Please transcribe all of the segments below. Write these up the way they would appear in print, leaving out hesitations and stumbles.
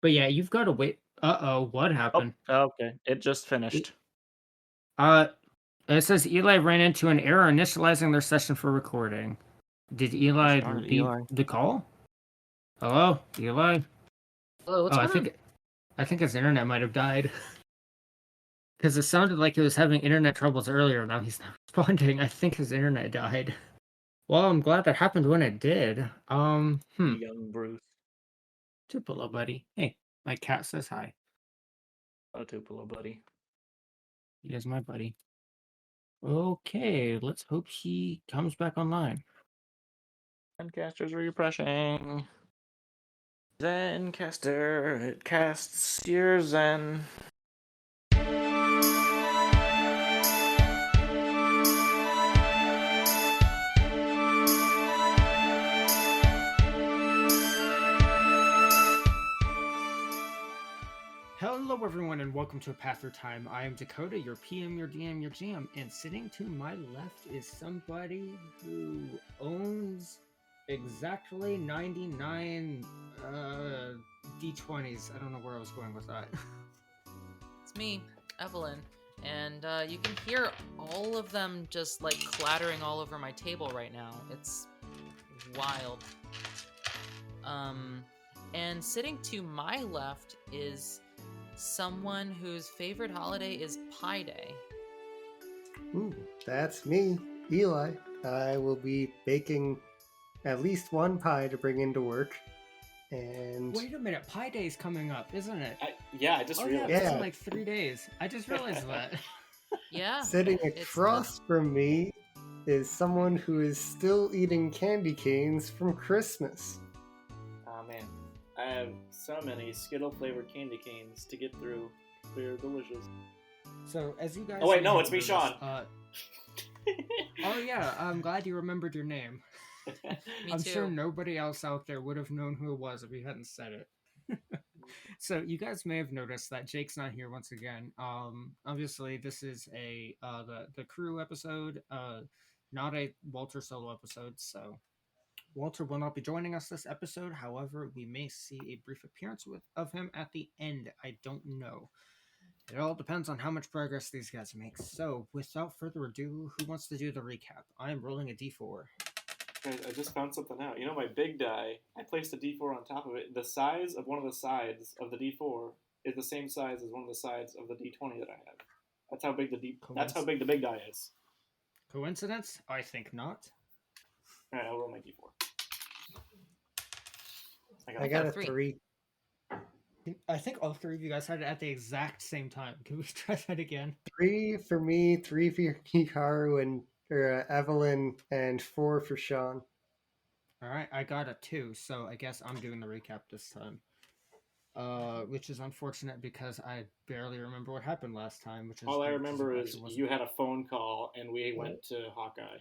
But yeah, you've got to wait. Uh-oh, what Oh, happened? okay. It just E- finished. Uh, it says Eli ran into an error initializing their session for recording. Did Gosh Eli darn it, leave Eli. the call? Hello, Eli? Hello, Oh, what's going on? I think his internet might have died. Because it sounded like he was having internet troubles earlier. Now he's not responding. I think his internet died. Well, I'm glad that happened when it did. Young Bruce. Tupelo, buddy. Hey, my cat says hi. Oh, Tupelo, buddy. He is my buddy. Okay, let's hope he comes back online. Zencasters refreshing. Zencaster, it casts your Zen. Hello, everyone, and welcome to A Path Through Time. I am Dakota, your PM, your DM, your GM, and sitting to my left is somebody who owns exactly 99 D20s. I don't know where I was going with that. It's me, Evelyn, and you can hear all of them just like clattering all over my table right now. It's wild. And sitting to my left is someone whose favorite holiday is Pi Day. Ooh, that's me, Eli. I will be baking at least one pie to bring into work. And Wait a minute, Pi Day's coming up, isn't it? I just realized. Yeah, it's in Yeah. like 3 days. I just realized that. Yeah. sitting it's across from me is someone who is still eating candy canes from Christmas. Oh man, I have so many Skittle flavored candy canes to get through. They're delicious. So, as you guys... Oh wait, no, may it's me, have Shawn. noticed, oh yeah, I'm glad you remembered your name. Me I'm too. sure nobody else out there would have known who it was if you hadn't said it. So you guys may have noticed that Jake's not here once again. Obviously this is a the crew episode, not a Walter solo episode. So Walter will not be joining us this episode. However, we may see a brief appearance of him at the end. I don't know. It all depends on how much progress these guys make. So, without further ado, who wants to do the recap? I am rolling a d4. Guys, I just found something out. You know my big die? I placed a D4 on top of it. The size of one of the sides of the D4 is the same size as one of the sides of the D20 that I have. That's how big That's how big the big die is. Coincidence? I think not. All right, I'll roll my D4. I got a three. 3. I think all three of you guys had it at the exact same time. Can we try that again? 3 for me, 3 for Hikaru and Evelyn, and 4 for Shawn. All right, I got a 2, so I guess I'm doing the recap this time. Which is unfortunate because I barely remember what happened last time. Which is all I remember is you had a phone call and we went to Hawkeye.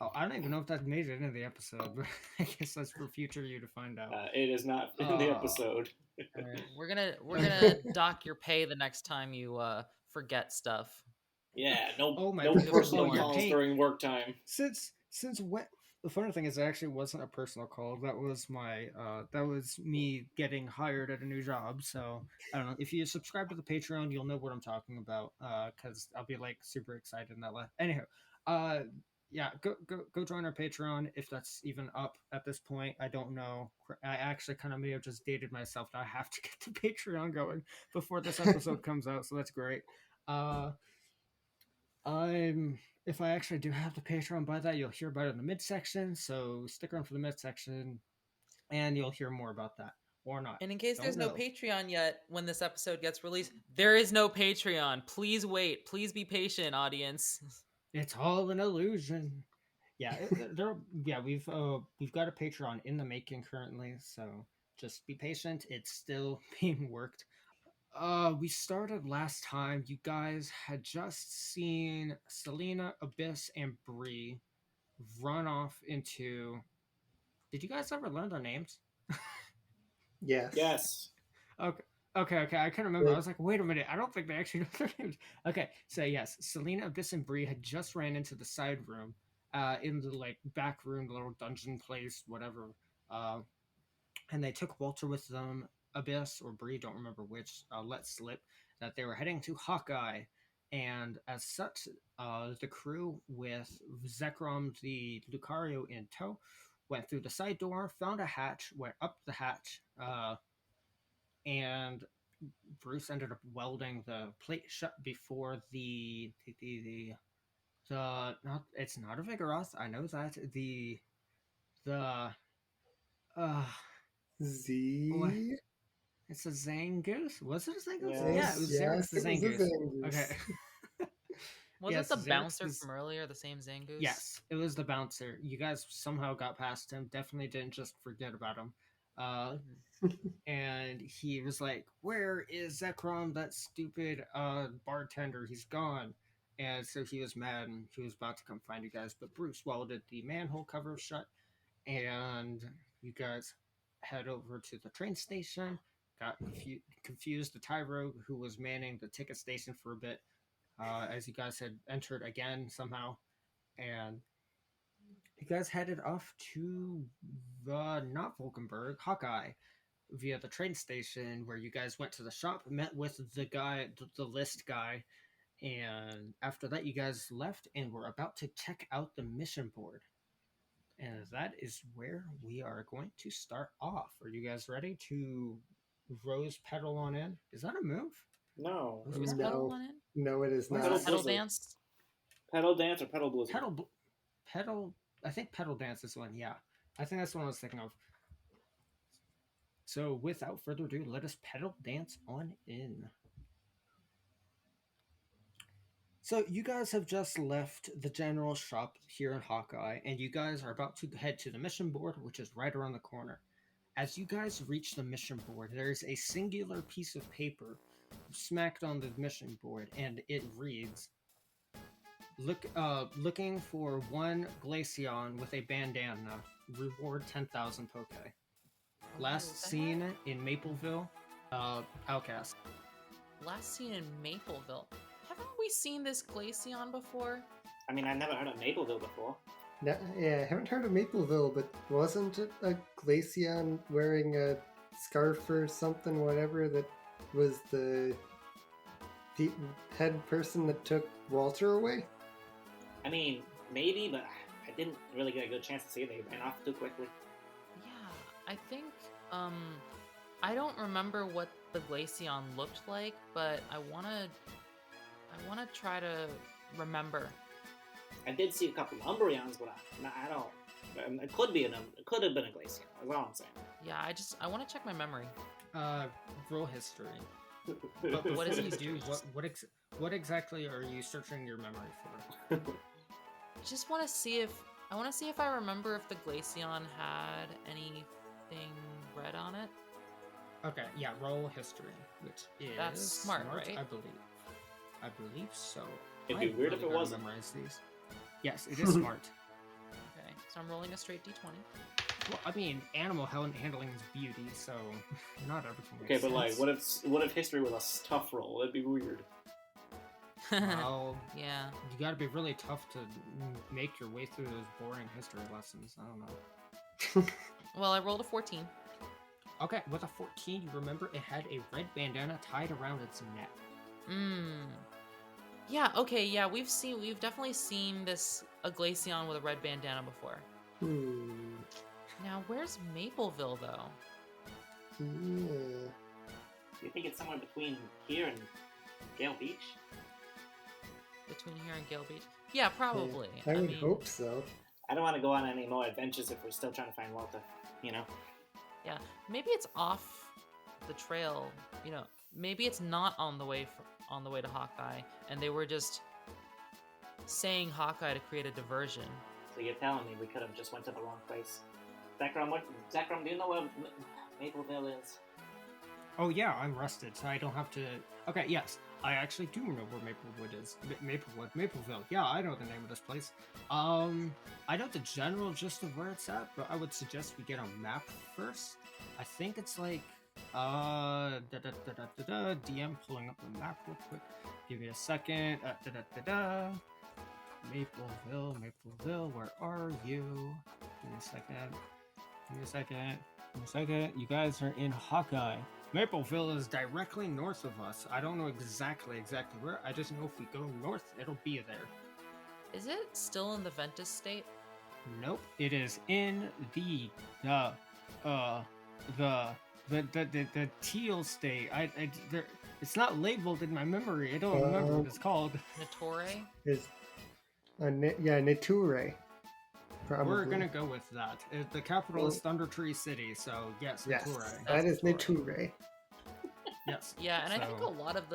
Oh, I don't even know if that made it into the episode, but I guess that's for future you to find out. It is not in the episode. Right. We're gonna dock your pay the next time you forget stuff. Yeah, no, Oh my no goodness. personal Oh, you're calls paying- during work time. Since when? The funny thing is, it actually wasn't a personal call. That was that was me getting hired at a new job. So I don't know. If you subscribe to the Patreon, you'll know what I'm talking about. Because I'll be like super excited in that. Anyhow, yeah, go join our Patreon if that's even up at this point. I don't know. I actually kind of may have just dated myself. I have to get the Patreon going before this episode comes out. So that's great. If I actually do have the Patreon by that, you'll hear about it in the midsection. So stick around for the midsection, and you'll hear more about that or not. And in case Don't there's no know. Patreon yet, when this episode gets released, there is no Patreon. Please wait. Please be patient, audience. It's all an illusion. Yeah, we've got a Patreon in the making currently, so just be patient. It's still being worked. We started last time. You guys had just seen Selena, Abyss, and Bree run off into. Did you guys ever learn their names? Yes. Yes. Okay. I couldn't remember. I was like, wait a minute. I don't think they actually know their names. Okay, so yes, Selena, Abyss, and Bree had just ran into the side room, in the like back room, the little dungeon place, whatever. And they took Walter with them. Abyss or Bree, don't remember which, let slip that they were heading to Hawkeye. And as such, the crew with Zekrom the Lucario in tow went through the side door, found a hatch, went up the hatch, and Bruce ended up welding the plate shut before the not it's not a Vigoroth, I know that. The uh what Z. it's a Zangoose? Was it a Zangoose? Yes. Yeah, it was Yes, the it was a Zangoose. Zangoose. Okay. Was Yes, it the Xerxes- bouncer from earlier, the same Zangoose? Yes, it was the bouncer. You guys somehow got past him. Definitely didn't just forget about him. And he was like, "Where is Zekrom, that stupid bartender? He's gone." And so he was mad and he was about to come find you guys. But Bruce welded the manhole cover shut, and you guys head over to the train station. Got confused the tie rogue who was manning the ticket station for a bit, as you guys had entered again somehow. And you guys headed off to the not Volkenberg, Hawkeye, via the train station, where you guys went to the shop, met with the guy, the list guy, and after that you guys left and were about to check out the mission board. And that is where we are going to start off. Are you guys ready to rose pedal on in? Is that a move? No. Rose No. pedal on it? No, it is Pedal not. Pedal Blizzard. dance? Pedal dance or pedal blizzard? Pedal. I think pedal dance is one. Yeah, I think that's the one I was thinking of. So, without further ado, let us pedal dance on in. So, you guys have just left the general shop here in Hawkeye, and you guys are about to head to the mission board, which is right around the corner. As you guys reach the mission board, there is a singular piece of paper smacked on the mission board, and it reads, looking for one Glaceon with a bandana. Reward 10,000 Poke. Last seen in Mapleville, Outcast. Last seen in Mapleville. Haven't we seen this Glaceon before? I mean, I've never heard of Mapleville before. No, yeah, I haven't heard of Mapleville, but wasn't it a Glaceon wearing a scarf or something, whatever, that was the head person that took Walter away? I mean, maybe, but I didn't really get a good chance to see it. They ran off too quickly. Yeah, I think, I don't remember what the Glaceon looked like, but I wanna try to remember. I did see a couple of Umbreons, but I don't. It could have been a Glaceon. That's all I'm saying. Yeah, I want to check my memory. Roll history. What Before is you history? do, what exactly are you searching your memory for? I just want to see if I remember if the Glaceon had anything red on it. Okay, yeah, roll history, which is That's smart, right? I believe so. It'd be weird if it gotta wasn't. memorize these. Yes, it is smart. Okay, so I'm rolling a straight d20. Well, I mean, animal handling is beauty, so not everything. Okay, makes but like, sense. what if history was a tough roll? It'd be weird. Well, Yeah. you got to be really tough to make your way through those boring history lessons. I don't know. Well, I rolled a 14. Okay, with a 14, you remember it had a red bandana tied around its neck. Yeah, okay, yeah, we've definitely seen a Glaceon with a red bandana before. Now, where's Mapleville, though? Yeah. Do you think it's somewhere between here and Gale Beach? Between here and Gale Beach? Yeah, probably. I would hope so. I don't want to go on any more adventures if we're still trying to find Walter. You know? Yeah, maybe it's off the trail. You know, maybe it's not on the way to Hawkeye, and they were just saying Hawkeye to create a diversion. So you're telling me we could have just went to the wrong place? Zekrom, do you know where Mapleville is? Oh yeah, I'm rested, so I don't have to. Okay, yes, I actually do know where Maplewood is. Mapleville. Yeah, I know the name of this place. I know the general gist of where it's at, but I would suggest we get a map first. I think it's like DM pulling up the map real quick. Give me a second. Mapleville, where are you? Give me a second. You guys are in Hawkeye. Mapleville is directly north of us. I don't know exactly where. I just know if we go north, it'll be there. Is it still in the Ventus state? Nope, it is in the teal state. It's not labeled in my memory. I don't remember what it's called. Natore? Is Nature. Probably. We're gonna go with that. The capital is Thunder Tree City, so yes, Yes, Nature. that is Nature. Nature. Yes. Yeah, and I think So- a lot of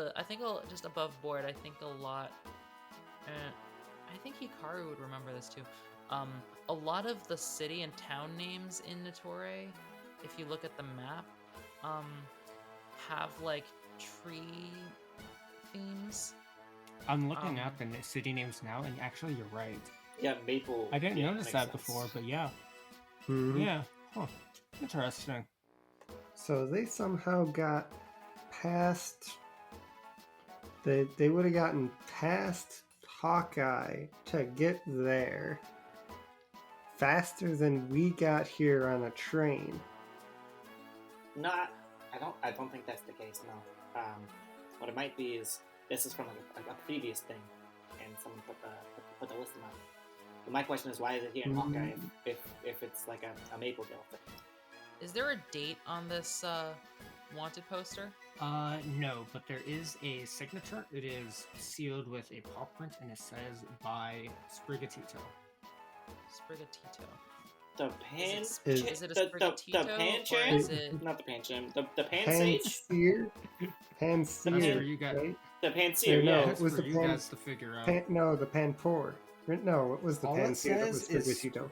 just above board, I think a lot, I think Hikaru would remember this too. A lot of the city and town names in Natore, if you look at the map, have like tree themes. I'm looking at the city names now, and actually, you're right. Yeah, Maple. I didn't notice makes that sense. before, but yeah. Mhm. Yeah. Huh. Interesting. So they somehow got past. They would have gotten past Hawkeye to get there faster than we got here on a train. Not, I don't think that's the case. No. What it might be is this is from a previous thing, and someone put the list in up. But my question is, why is it here in Hawkeye if it's like a Mapleville thing? Is there a date on this wanted poster? No, but there is a signature. It is sealed with a paw print, and it says by Sprigatito. Sprigatito. The pan. Is it a Sprigatito? The pan or chain? is it... Not the pan chain. The pan sage. Panseer? That's where Panseer, you got. right? The Or panseer. no, Yeah. it That's was for the you pan- guys to figure out. No, the Panpour. No, it was the All it Panseer that was says is- Sprigatito.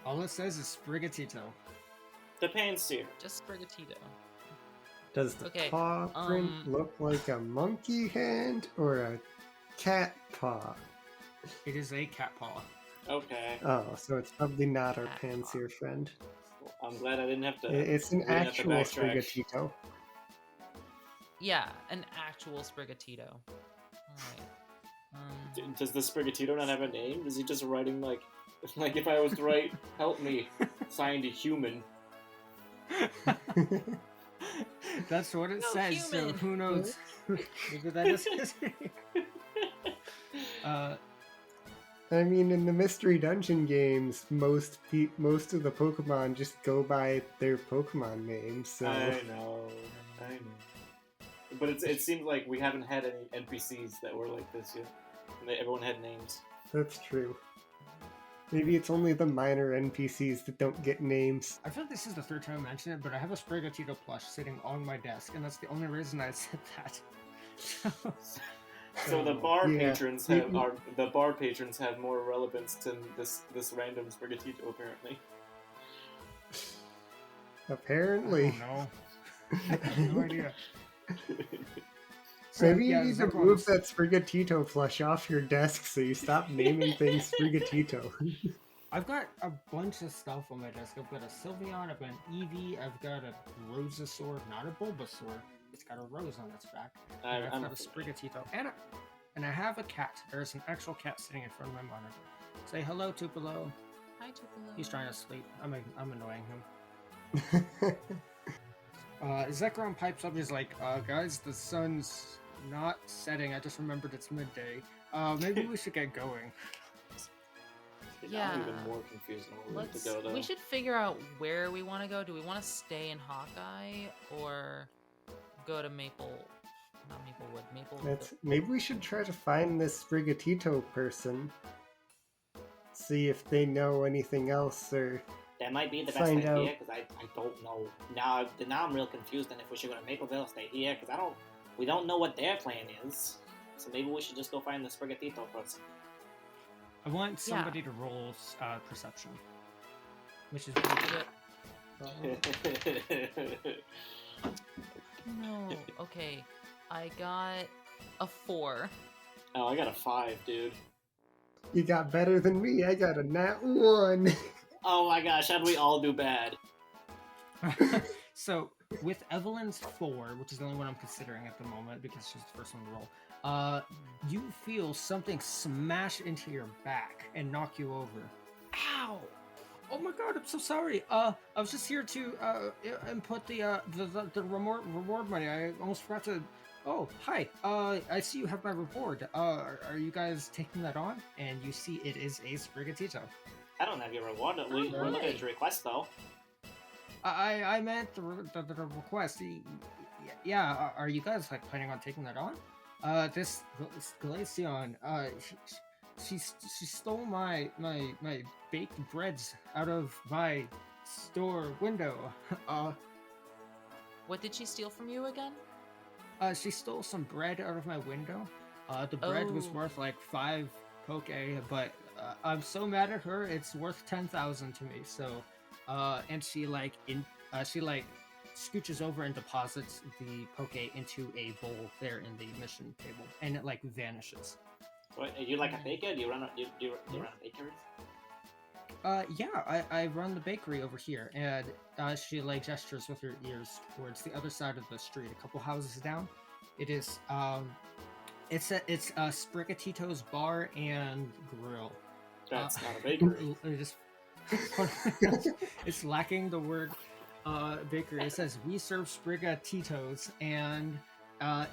All it says is Sprigatito. The panseer. Just Sprigatito. Does the Okay, paw print look like a monkey hand or a cat paw? It is a cat paw. Okay. Oh, so it's probably not our Cat paw. Panseer friend. I'm glad I didn't have to. It's an we didn't have to actual backtrack. Sprigatito. Yeah, an actual Sprigatito. Alright. Does the Sprigatito not have a name? Is he just writing like if I was to write, help me, signed a human? That's what it No says. human. So who knows? Maybe that is his name. I mean, in the Mystery Dungeon games, most of the Pokemon just go by their Pokemon names. So I know. But it seems like we haven't had any NPCs that were like this yet. Everyone had names. that's true. Maybe it's only the minor NPCs that don't get names. I feel like this is the third time I mentioned it, but I have a Sprigatito plush sitting on my desk, and that's the only reason I said that. So the bar Yeah. patrons have more relevance than this random Sprigatito apparently. Apparently. No. I have no idea. So, Maybe yeah, you need to Zekrom- move that Sprigatito plush off your desk so you stop naming things Sprigatito. I've got a bunch of stuff on my desk. I've got a Sylveon, I've got an Eevee, I've got a Rosasaur, not a Bulbasaur. It's got a rose on its back. And I've I'm got a Sprigatito, and I have a cat. There's an actual cat sitting in front of my monitor. Say hello, Tupelo. Hi, Tupelo. He's trying to sleep. I'm annoying him. Zekrom pipes up. He's like, guys, the sun's not setting. I just remembered it's midday. Maybe we should get going. Yeah. I'm even more confused on where to go though. We should figure out where we want to go. Do we want to stay in Hawkeye or go to not Maplewood, Maybe we should try to find this Sprigatito person. See if they know anything else, or That might be the best Find idea out. because I don't know. Now I'm real confused on if we should go to Mapleville or stay here because we don't know what their plan is. So maybe we should just go find the Sprigatito person. I want somebody to roll perception, which is really good. No. Okay. I got a 4. Oh, I got a 5, dude. you got better than me. I got a nat 1. Oh my gosh, how'd we all do bad? So, with Evelyn's 4, which is the only one I'm considering at the moment because she's the first one to roll, you feel something smash into your back and knock you over. Ow! Oh my god, I'm so sorry. I was just here to input the reward money. I almost forgot to. Oh, hi. I see you have my reward. Are you guys taking that on? And you see it is a Sprigatito. I don't have your reward. We're looking at your request, though. I meant the request. Yeah, are you guys like planning on taking that on? This Glaceon, she stole my baked breads out of my store window. What did she steal from you again? She stole some bread out of my window. The bread was Oh. worth like 5 poke, but I'm so mad at her. It's worth 10,000 to me. So, and she scooches over and deposits the poke into a bowl there in the mission table, and it like vanishes. So, are you like a baker? Do you run a bakery? Yeah, I run the bakery over here, and she like gestures with her ears towards the other side of the street, a couple houses down. It is it's Sprigatito's Bar and Grill. That's not a bakery. It's lacking the word bakery. It says we serve Sprigatito's, and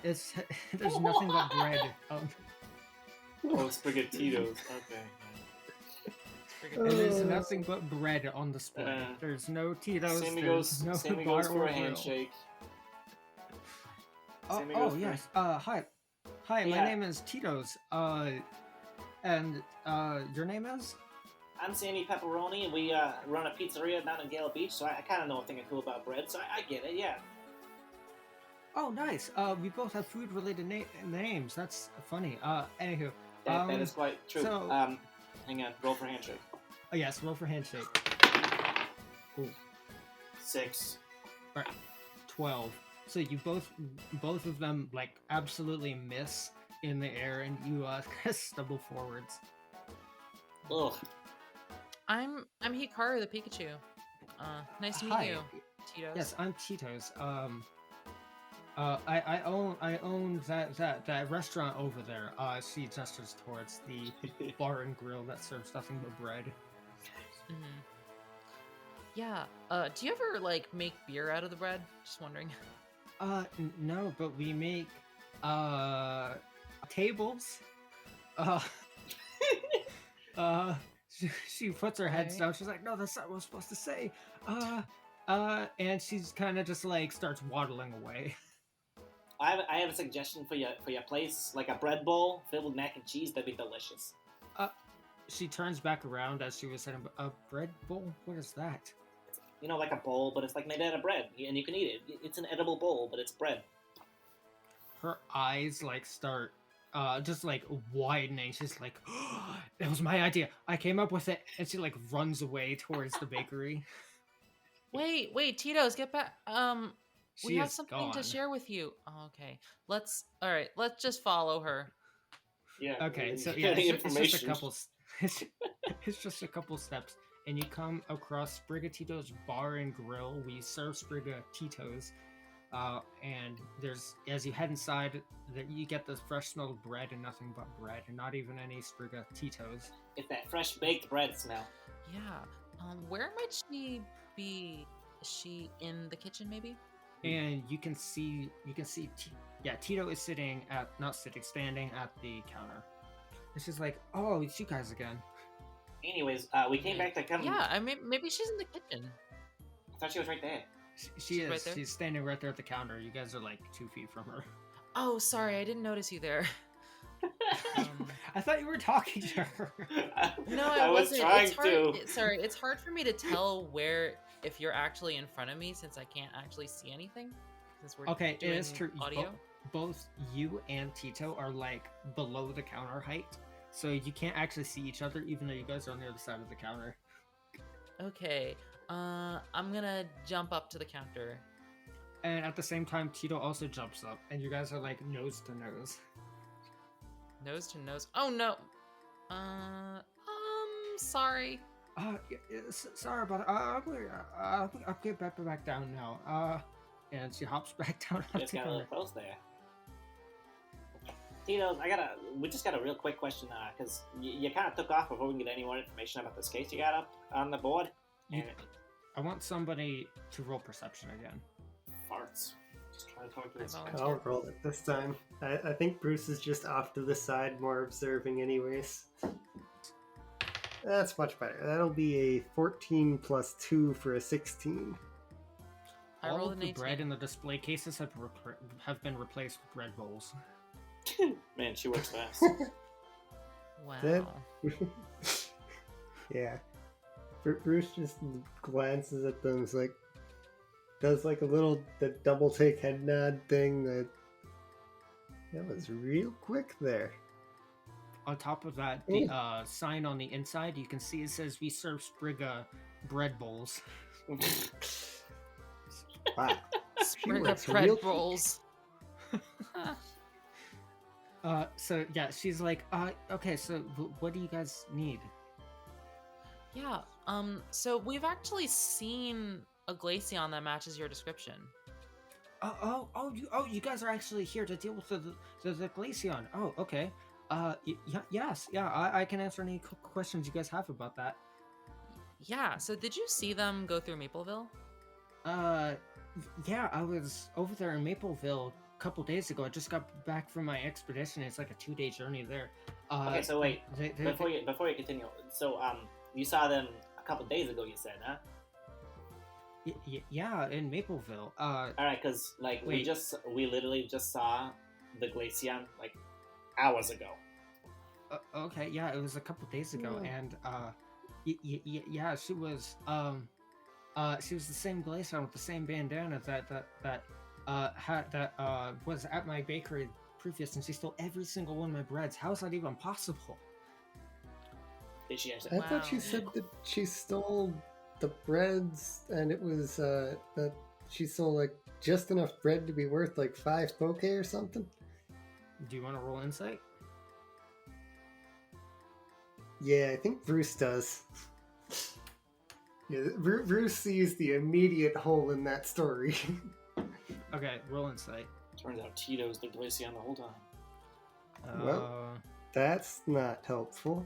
it's there's nothing but bread. Oh, Spaghettitos. Okay. And there's nothing but bread on display. There's no Tito's. Sammy there's no Sammy bar goes for or a grill. handshake. Sammy Oh goes for- yes. Hi. Hi. Yeah. My name is Tito's. And your name is? I'm Sammy Pepperoni, and we run a pizzeria down in Gale Beach, so I kind of know a thing or two about bread, so I get it, yeah. Oh, nice. We both have food-related names. That's funny. Anywho. That is quite true. so- Hang on, roll for handshake. Oh yes, roll for handshake. Ooh, 6. 12. So you both of them like absolutely miss in the air, and you kind of stumble forwards. Ugh. I'm Hikaru the Pikachu. Nice to meet Hi. you, Tito's. Yes, I'm Tito's. I own that restaurant over there. She gestures towards the bar and grill that serves nothing but bread. Mm-hmm. Yeah. Do you ever like make beer out of the bread? Just wondering. No, but we make tables. She puts her head Okay. down. She's like, "No, that's not what I was supposed to say." And she's kind of just like starts waddling away. I have a suggestion for your place, like a bread bowl filled with mac and cheese. That'd be delicious. She turns back around as she was saying, "A bread bowl? What is that?" You know, like a bowl, but it's like made out of bread, and you can eat it. It's an edible bowl, but it's bread. Her eyes like start just like widening. She's like, oh, "That was my idea. I came up with it." And she like runs away towards the bakery. Wait, Tito's, get back. She We have is something gone. to share with you. Oh, okay. Let's just follow her. Yeah. Okay, so you're yeah, getting it's just a information. couple. It's just a couple steps, and you come across Sprigatito's Bar and Grill. We serve Sprigatito's, and there's as you head inside, you get the fresh smell of bread and nothing but bread, and not even any Sprigatito's. It's that fresh baked bread smell. Yeah. Where might she be? Is she in the kitchen, maybe? And you can see, Tito is standing at the counter. And she's like, "Oh, it's you guys again." Anyways, we came back to come. Yeah, I mean, maybe she's in the kitchen. I thought she was right there. She She's is. right there? She's standing right there at the counter. You guys are like 2 feet from her. Oh, sorry, I didn't notice you there. I thought you were talking to her. No, I I was wasn't. trying It's hard. to. Sorry, it's hard for me to tell if you're actually in front of me since I can't actually see anything. Since we're Okay, it doing is true. audio. Both you and Tito are like below the counter height, so you can't actually see each other, even though you guys are on the other side of the counter. Okay. I'm gonna jump up to the counter. And at the same time, Tito also jumps up, and you guys are like nose to nose. Nose to nose. Oh no. Sorry. Sorry about it. I'll get back down now. And she hops back down off Just the got a little counter. close there. Tito, we just got a real quick question, because you kind of took off before we can get any more information about this case you got up on the board. You, And I want somebody to roll perception again. Farts. Just trying to talk to I this. volunteer. I'll roll it this time. I think Bruce is just off to the side, more observing anyways. That's much better. That'll be a 14 plus 2 for a 16. I All rolled of an the 18. bread in the display cases have been replaced with bread bowls. Man, she works fast. Wow. That- Yeah. Bruce just glances at them, is like, does like a little the double take head nod thing. That was real quick there. On top of that, the sign on the inside, you can see it says we serve Sprigga bread bowls. Wow. Sprig works of bread real- rolls. So yeah, she's like, okay, so what do you guys need? Yeah. So we've actually seen a Glaceon that matches your description. You guys are actually here to deal with the Glaceon. Oh, okay. Yes, I can answer any questions you guys have about that. Yeah. So did you see them go through Mapleville? Yeah, I was over there in Mapleville a couple days ago. I just got back from my expedition. It's like a 2-day journey there. Okay, so wait, they- before you continue, so you saw them a couple days ago. You said, huh? yeah, in Mapleville. All right, because like Wait. we literally just saw the Glaceon like hours ago. Okay, yeah, it was a couple days ago, Yeah. and yeah, she was the same Glaceon with the same bandana that was at my bakery previous, and she stole every single one of my breads. How is that even possible? Did she actually? I thought you Wow. said that she stole the breads, and it was that she stole like just enough bread to be worth like 5 poke or something. Do you want to roll insight? Yeah, I think Bruce does. Yeah, Bruce sees the immediate hole in that story. Okay, roll insight. Turns out Tito's the Glaceon the whole time. Well, That's not helpful.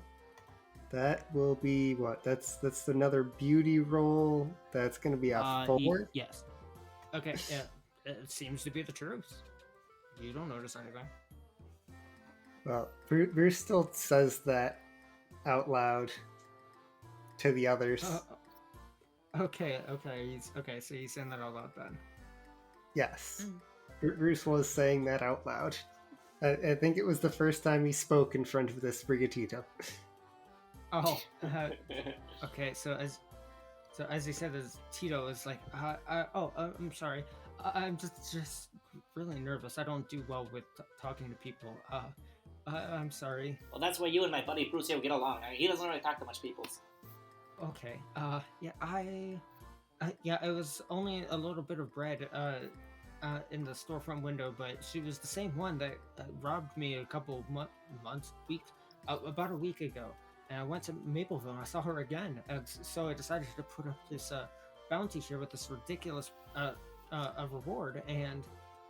That will be what? That's another beauty roll. That's going to be a 4. Yes. Okay, yeah, it seems to be the truth. You don't notice anything. Well, Bruce still says that out loud to the others. Okay, so he's saying that out loud then. Yes. Bruce was saying that out loud. I think it was the first time he spoke in front of this Brigatito. Oh, okay. So as he said, as Tito is like, I'm sorry. I'm just really nervous. I don't do well with talking to people. I'm sorry. Well, that's where you and my buddy Bruce here get along. I mean, he doesn't really talk to much people. Okay. Yeah, it was only a little bit of bread in the storefront window, but she was the same one that robbed me a couple weeks, about a week ago. And I went to Mapleville and I saw her again, and so I decided to put up this bounty here with this ridiculous reward. And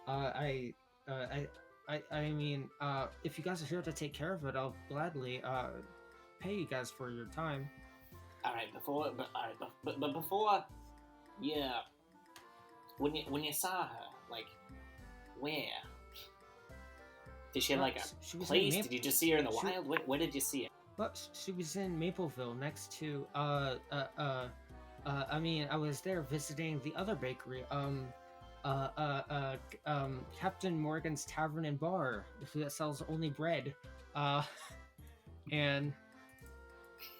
I mean, if you guys are here to take care of it, I'll gladly pay you guys for your time. All right, but before, yeah, when you saw her, like, where? Did she have like She a was in place? Maple- Did you just see her in the she- wild? Where did you see her? But she was in Mapleville next to I mean, I was there visiting the other bakery, Captain Morgan's Tavern and Bar, that sells only bread. And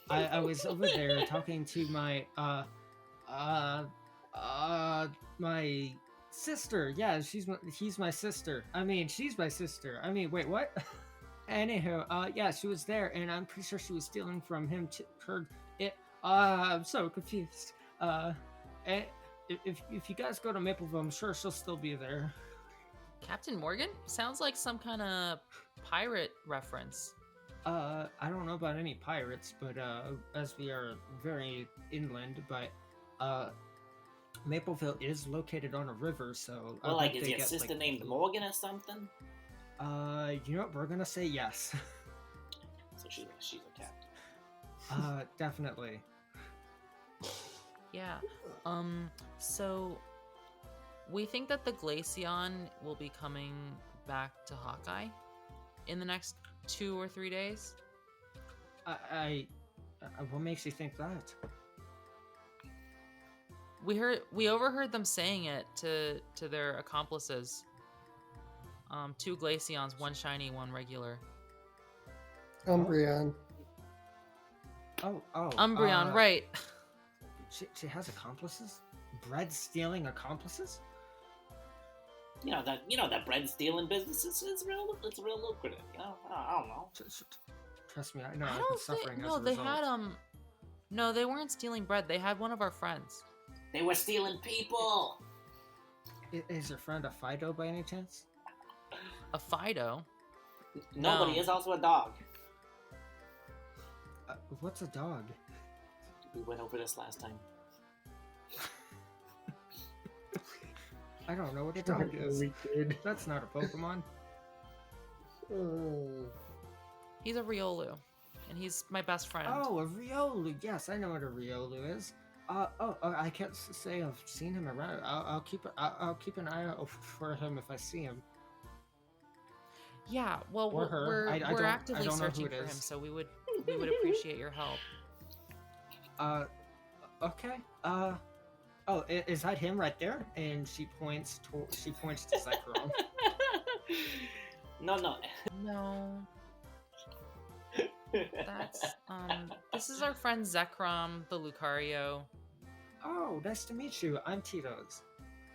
I was over there talking to my my sister. Yeah, he's my sister. I mean, she's my sister. I mean, wait, what? Anywho, yeah, she was there, and I'm pretty sure she was stealing from him. I'm so confused. And if you guys go to Mapleville, I'm sure she'll still be there. Captain Morgan? Sounds like some kind of pirate reference. I don't know about any pirates, but as we are very inland, but Mapleville is located on a river, so Well, I like, think is they your get, sister like, named Morgan or something? You know what? We're gonna say yes. So she's a captain. Definitely. Yeah. So we think that the Glaceon will be coming back to Hawkeye in the next 2 or 3 days. What makes you think that? We overheard them saying it to their accomplices. 2 Glaceons, one shiny, one regular. Umbreon. Oh, Umbreon, right? She has accomplices. Bread stealing accomplices. You know that bread stealing business is real. It's real lucrative. You know, I don't know. Trust me, I know. I I've been don't suffering think. as No, a they result. had No, they weren't stealing bread. They had one of our friends. They were stealing people. Is your friend a Fido by any chance? A Fido. No, but he is also a dog. What's a dog? We went over this last time. I don't know what a dog is. We did. That's not a Pokemon. He's a Riolu, and he's my best friend. Oh, a Riolu. Yes, I know what a Riolu is. I can't say I've seen him around. I'll keep an eye out for him if I see him. Yeah, well, Or her. we're I don't actively know who searching it for him, is. so we would appreciate your help. Okay. Oh, is that him right there? And she points to Zekrom. No. No, that's this is our friend Zekrom, the Lucario. Oh, nice to meet you. I'm Tito's.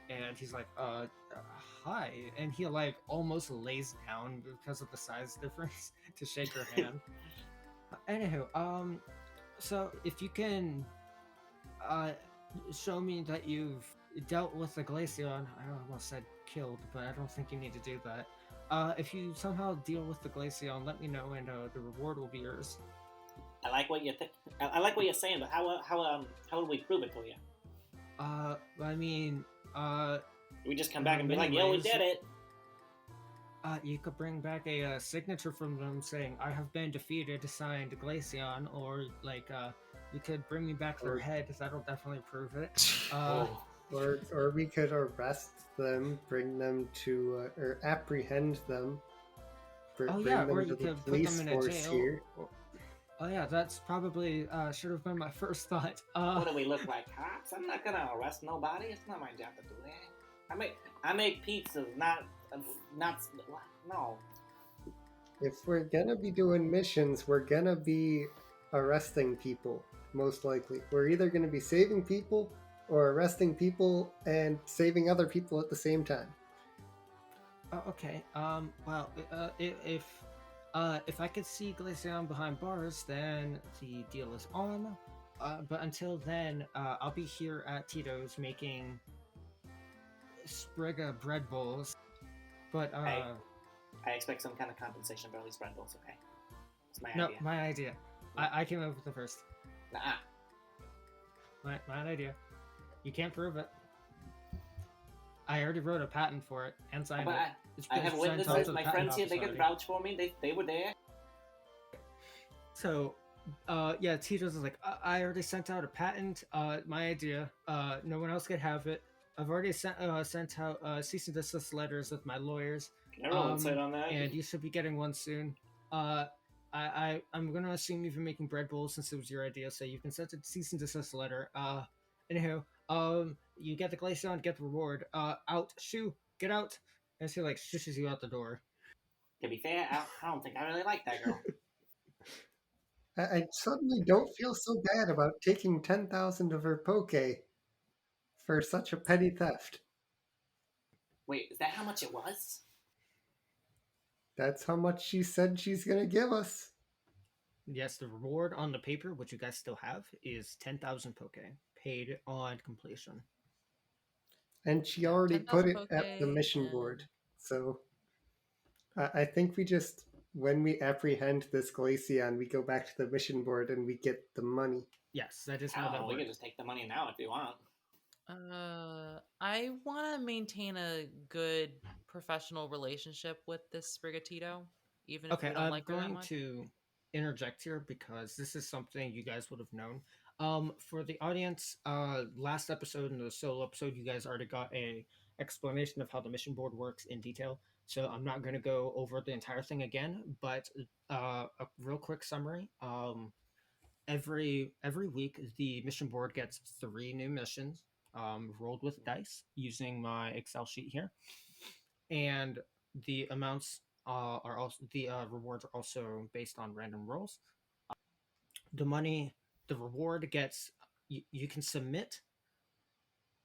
And he's like, hi. And he like almost lays down because of the size difference to shake her hand. Anywho, so if you can, show me that you've dealt with the Glaceon. I almost said killed, but I don't think you need to do that. If you somehow deal with the Glaceon, let me know, and the reward will be yours. I like what I like what you're saying, but how would we prove it to you? I mean, We just come back and be like, "Yo, we did it." You could bring back a signature from them saying, "I have been defeated," signed Glaceon, or like, you could bring me back their head. That'll definitely prove it. Or we could arrest them, bring them to, or apprehend them. Oh bring yeah, them or to you the could put police them in a force jail. here. Oh yeah, that's probably should have been my first thought. What do we look like, cops? I'm not gonna arrest nobody. It's not my job to do that. I make pizzas, not no. If we're gonna be doing missions, we're gonna be arresting people, most likely. We're either gonna be saving people or arresting people and saving other people at the same time. Okay. Well, if I could see Glaceon behind bars, then the deal is on. But until then, I'll be here at Tito's making Sprigga bread bowls. But I expect some kind of compensation for all these bread bowls. Okay, it's my no, idea. my idea. I came up with the first. Nah. My idea. You can't prove it. I already wrote a patent for it and signed But it. I have Signed off witnesses. to the My patent friends here, office they could already. vouch for me. They were there. So, yeah, Tito's is like, I already sent out a patent. My idea. No one else could have it. I've already sent out cease and desist letters with my lawyers. Can I roll insight on that? And you should be getting one soon. I'm gonna assume you've been making bread bowls since it was your idea, so you can send a cease and desist letter. Anyhow, you get the Glaceon, get the reward. Out, shoo, get out. And she like shushes you out the door. To be fair, I don't think I really like that girl. I suddenly don't feel so bad about taking 10,000 of her Poke for such a petty theft. Wait, is that how much it was? That's how much she said she's gonna give us. Yes, the reward on the paper, which you guys still have, is 10,000 Poke, paid on completion. And she already put 10,000 it at the Poke mission and- board. So I think we just, when we apprehend this Glaceon, we go back to the mission board and we get the money. Yes, that is how that Oh, we works. could just take the money now if you want. I want to maintain a good professional relationship with this Sprigatito, even if Okay, we don't I'm like her that going much. to interject here because this is something you guys would have known. For the audience, last episode and the solo episode, you guys already got a explanation of how the mission board works in detail. So I'm not going to go over the entire thing again, but a real quick summary. Every week, the mission board gets 3 new missions, rolled with dice using my Excel sheet here, and the amounts are also the rewards are also based on random rolls. The money, the reward gets you can submit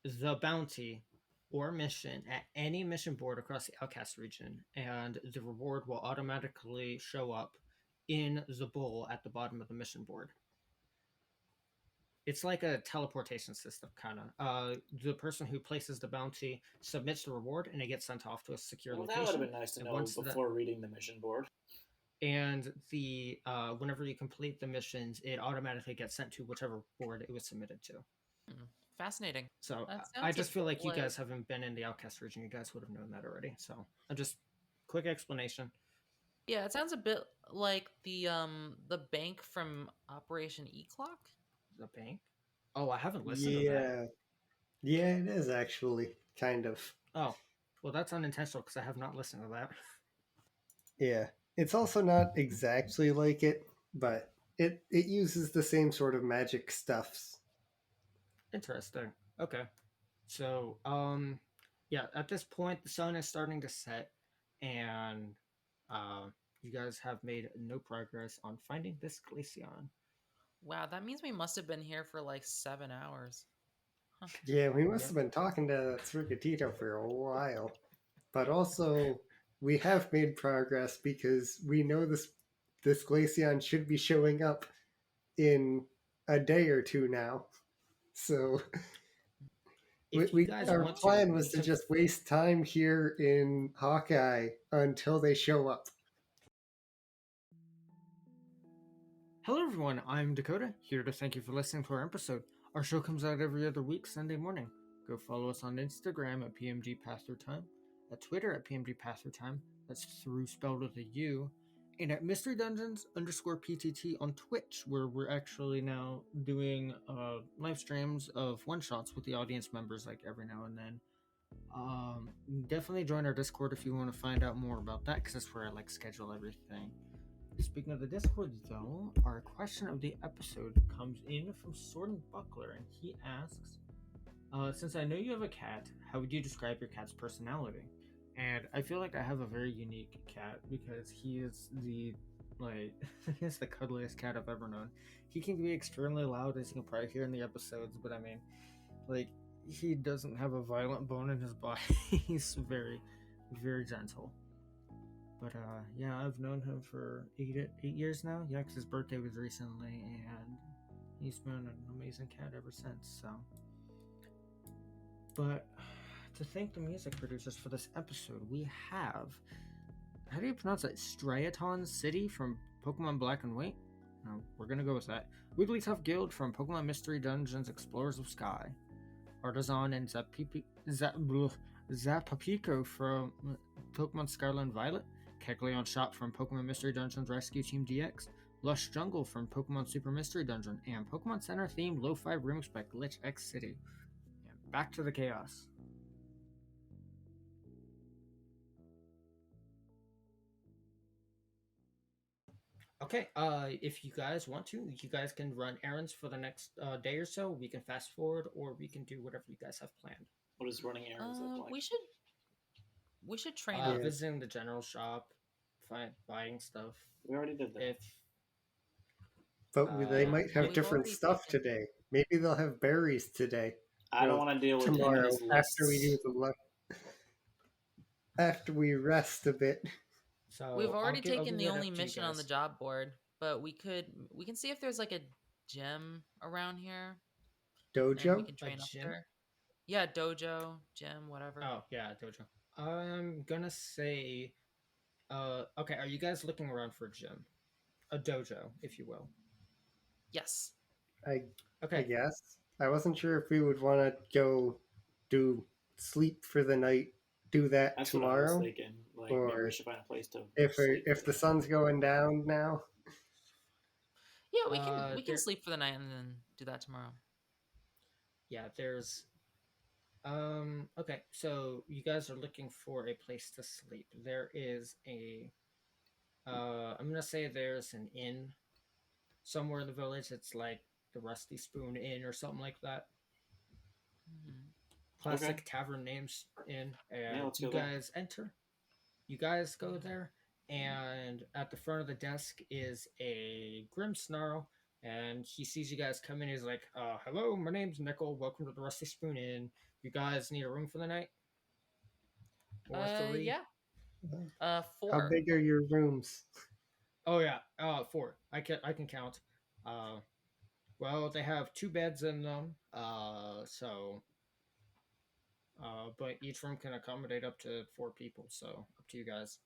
the bounty or mission at any mission board across the Outcast region, and the reward will automatically show up in the bowl at the bottom of the mission board. It's like a teleportation system, kind of. The person who places the bounty submits the reward, and it gets sent off to a secure Well, that location. would have been nice to And know once before reading the mission board. And the whenever you complete the missions, it automatically gets sent to whichever board it was submitted to. Fascinating. So That I sounds just a feel bit like you guys haven't been in the Outcast region. You guys would have known that already. So I just quick explanation. Yeah, it sounds a bit like the bank from Operation E-Clock. The bank. Oh, I haven't listened to that. Yeah, it is actually kind of. Oh, well, that's unintentional because I have not listened to that. Yeah, it's also not exactly like it, but it uses the same sort of magic stuffs. Interesting. Okay. So, yeah, at this point, the sun is starting to set, and you guys have made no progress on finding this Glaceon. Wow, that means we must have been here for like 7 hours. Huh. Yeah, we must have been talking to Srikatito for a while. But also, we have made progress because we know this Glaceon should be showing up in a day or two now. So our plan was to just waste time here in Hawkeye until they show up. Hello, everyone. I'm Dakota, here to thank you for listening to our episode. Our show comes out every other week, Sunday morning. Go follow us on Instagram at PMG Pass Through Time, at Twitter at PMG Pass Through Time, that's through spelled with a U, and at Mystery Dungeons _PTT on Twitch, where we're actually now doing live streams of one-shots with the audience members like every now and then. Definitely join our Discord if you want to find out more about that, because that's where I like schedule everything. Speaking of the Discord, though, our question of the episode comes in from Sword and Buckler, and he asks, since I know you have a cat, how would you describe your cat's personality? And I feel like I have a very unique cat because he is the cuddliest cat I've ever known. He can be extremely loud, as you can probably hear in the episodes, but I mean, like, he doesn't have a violent bone in his body. He's very, very gentle. But yeah, I've known him for 8 years now. Yeah, because his birthday was recently, and he's been an amazing cat ever since. So, but to thank the music producers for this episode, we have, how do you pronounce it? Strayaton City from Pokemon Black and White. No, we're gonna go with that. Wigglytuff Guild from Pokemon Mystery Dungeons Explorers of Sky. Artisan and Zapapico from Pokemon Scarlet and Violet. Kecleon Shop from Pokemon Mystery Dungeons Rescue Team DX, Lush Jungle from Pokemon Super Mystery Dungeon, and Pokemon Center themed Lo-Fi remix by Glitch X City. And back to the chaos. Okay, if you guys want to, you guys can run errands for the next day or so. We can fast forward, or we can do whatever you guys have planned. What is running errands look like? We should train up. Visiting the general shop, buying stuff. We already did that. But they might have different stuff today. Maybe they'll have berries today. I don't want to deal with tomorrow after we do after we rest a bit. So we've already taken the only mission on the job board, but we can see if there's like a gym around here. Dojo? We can train up there. Yeah, dojo, gym, whatever. Oh, yeah, dojo. I'm gonna say, okay, are you guys looking around for a gym? A dojo, if you will. Yes. I guess. I wasn't sure if we would want to go sleep for the night, do that That's tomorrow. What I was thinking. Like, or maybe we should find a place to if the sun's going down now. Yeah, we can There, sleep for the night and then do that tomorrow. yeah, there's okay, so you guys are looking for a place to sleep. There is a I'm gonna say there's an inn somewhere in the village. It's like the Rusty Spoon Inn or something like that. Mhm. Classic Okay. tavern names inn. Yeah, And let's you go there. guys enter. You guys go there, and at the front of the desk is a Grim Snarl, and he sees you guys come in. He's like, hello, my name's Nickel. Welcome to the Rusty Spoon Inn. You guys need a room for the night? Or three? Yeah. How 4. big are your rooms? Oh yeah, four. I can count. Uh, well, they have two beds in them. But each room can accommodate up to four people. So up to you guys.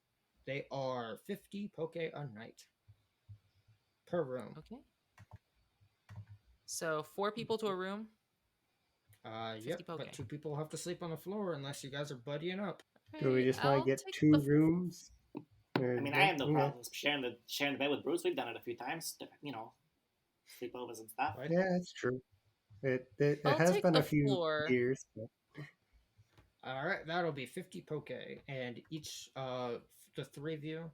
They are 50 poke a night per room. Okay. So 4 people to a room. 50 Yep. poke. But two people have to sleep on the floor unless you guys are buddying up. Do we Right, just want I'll to get take 2 the rooms? I mean, I have no problems sharing the bed with Bruce. We've done it a few times. Sleepovers and stuff. Right? Yeah, that's true. It I'll has take been the a few floor. years. But... All right, that'll be 50 poke, and each the three of you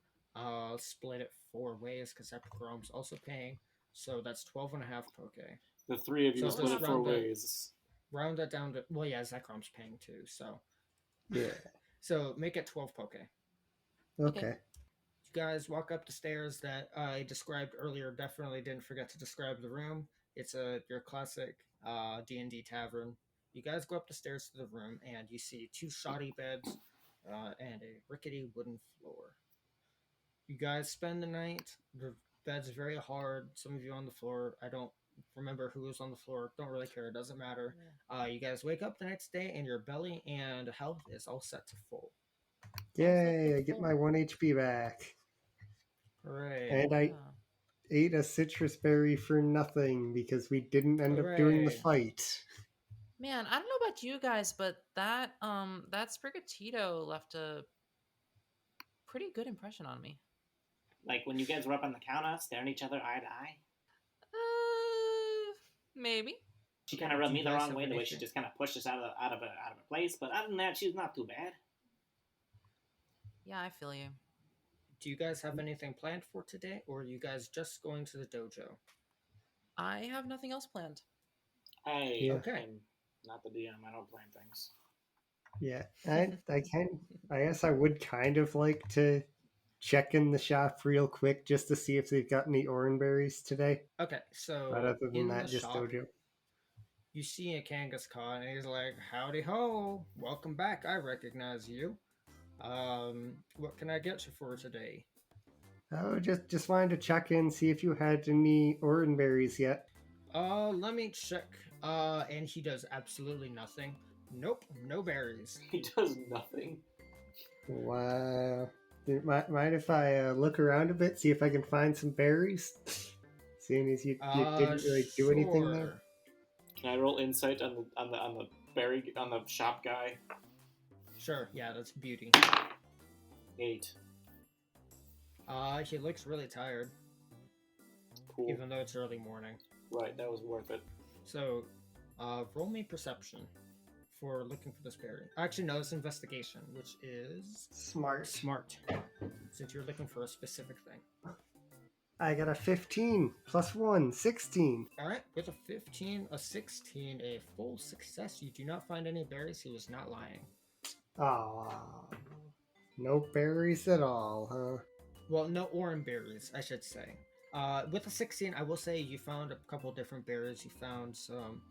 split it 4 ways because Epichrome's also paying, so that's 12 and a half poke. The three of you So split just it 4 round it. ways. Round that down to Zekrom's paying too, so Yeah. so make it 12 poke. Okay. You guys walk up the stairs that I described earlier. Definitely didn't forget to describe the room. It's your classic D&D tavern. You guys go up the stairs to the room, and you see 2 shoddy beds and a rickety wooden floor. You guys spend the night. The bed's very hard. Some of you on the floor. I don't remember who was on the floor. Don't really care. It doesn't matter. You guys wake up the next day, and your belly and health is all set to full. Yay! I get my 1 HP back. Hooray. And I ate a citrus berry for nothing because we didn't end up doing the Hooray. fight. Man, I don't know about you guys, but that Sprigatito left a pretty good impression on me. Like when you guys were up on the counter, staring each other eye to eye. Maybe. She kind of rubbed Do me you the guys wrong have way, the way anything? she just kind of pushed us out of a place. But other than that, she's not too bad. Yeah, I feel you. Do you guys have anything planned for today, or are you guys just going to the dojo? I have nothing else planned. Hey, Okay. I'm not the DM. I don't plan things. Yeah, I guess I would kind of like to check in the shop real quick just to see if they've got any oranberries today. Okay, so But other than in that, the just shop, dojo. you see a Kangaskhan, and he's like, "Howdy ho, welcome back. I recognize you. What can I get you for today?" Oh, just wanted to check in, see if you had any oranberries yet. Let me check. And he does absolutely nothing. Nope, no berries. He does nothing. Wow. Mind if I look around a bit, see if I can find some berries? Seeing as you didn't really do anything there. Sure. Can I roll insight on the shop guy? Sure, yeah, that's beauty. 8. He looks really tired, Cool. even though it's early morning. Right, that was worth it. So, roll me perception for looking for this berry. Actually, no, it's investigation, which is Smart. since you're looking for a specific thing. I got a 15 plus 1, 16. All right, with a 15, a 16, a full success. You do not find any berries. He was not lying. Aw. No berries at all, huh? Well, no orange berries, I should say. With a 16, I will say you found a couple different berries. You found some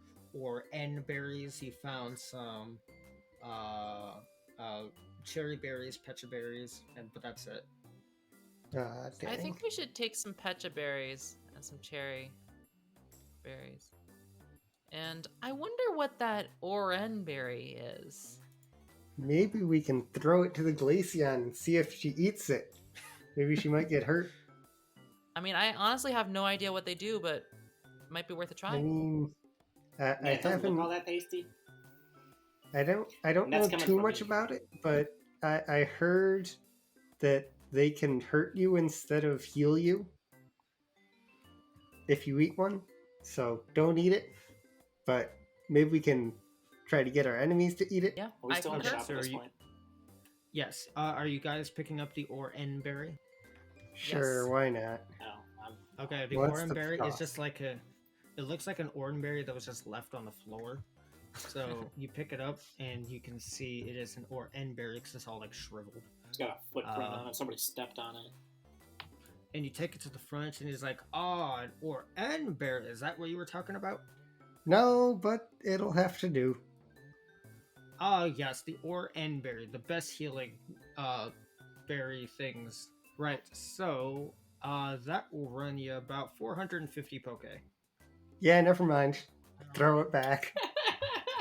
N berries. You found some cherry berries, pecha berries, but that's it. Dang. I think we should take some pecha berries and some cherry berries. And I wonder what that oren berry is. Maybe we can throw it to the Glaceon and see if she eats it. Maybe she might get hurt. I mean, I honestly have no idea what they do, but it might be worth a try. I mean, Yeah, I it doesn't look all haven't. that tasty. I don't And know that's coming too from much me. about it, but I heard that they can hurt you instead of heal you. if you eat one, so don't eat it. But maybe we can try to get our enemies to eat it. Yeah, Are we I still in the concur. shop at this point? Yes. Are you guys picking up the Oran berry? Sure, Yes. why not? No, Okay, the What's Oran the berry is cost? just like a. It looks like an Oran berry that was just left on the floor. So you pick it up and you can see it is an Oran berry because it's all like shriveled. it's got a footprint on it. Somebody stepped on it. And you take it to the front and he's like, "Oh, an Oran berry. Is that what you were talking about?" No, but it'll have to do. Ah, yes, the Oran berry, the best healing berry things. Right. So that will run you about 450 poke. Yeah, never mind. Throw it back.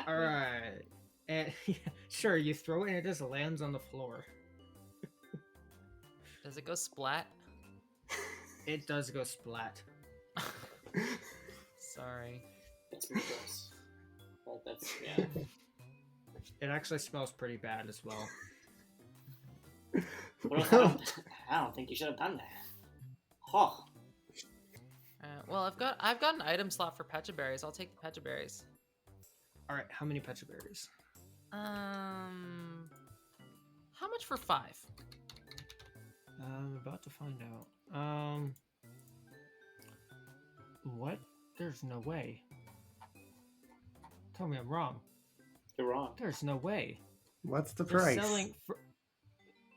All right. And sure, you throw it and it just lands on the floor. Does it go splat? It does go splat. Sorry. That's gross. But that's, yeah. It actually smells pretty bad as well. Well, I don't think you should have done that. Oh, Well, I've got an item slot for Pecha berries. I'll take the Pecha berries. All right, how many Pecha berries? How much for 5? I'm about to find out. What? There's no way. Tell me I'm wrong. You're wrong. There's no way. What's the They're price? selling for.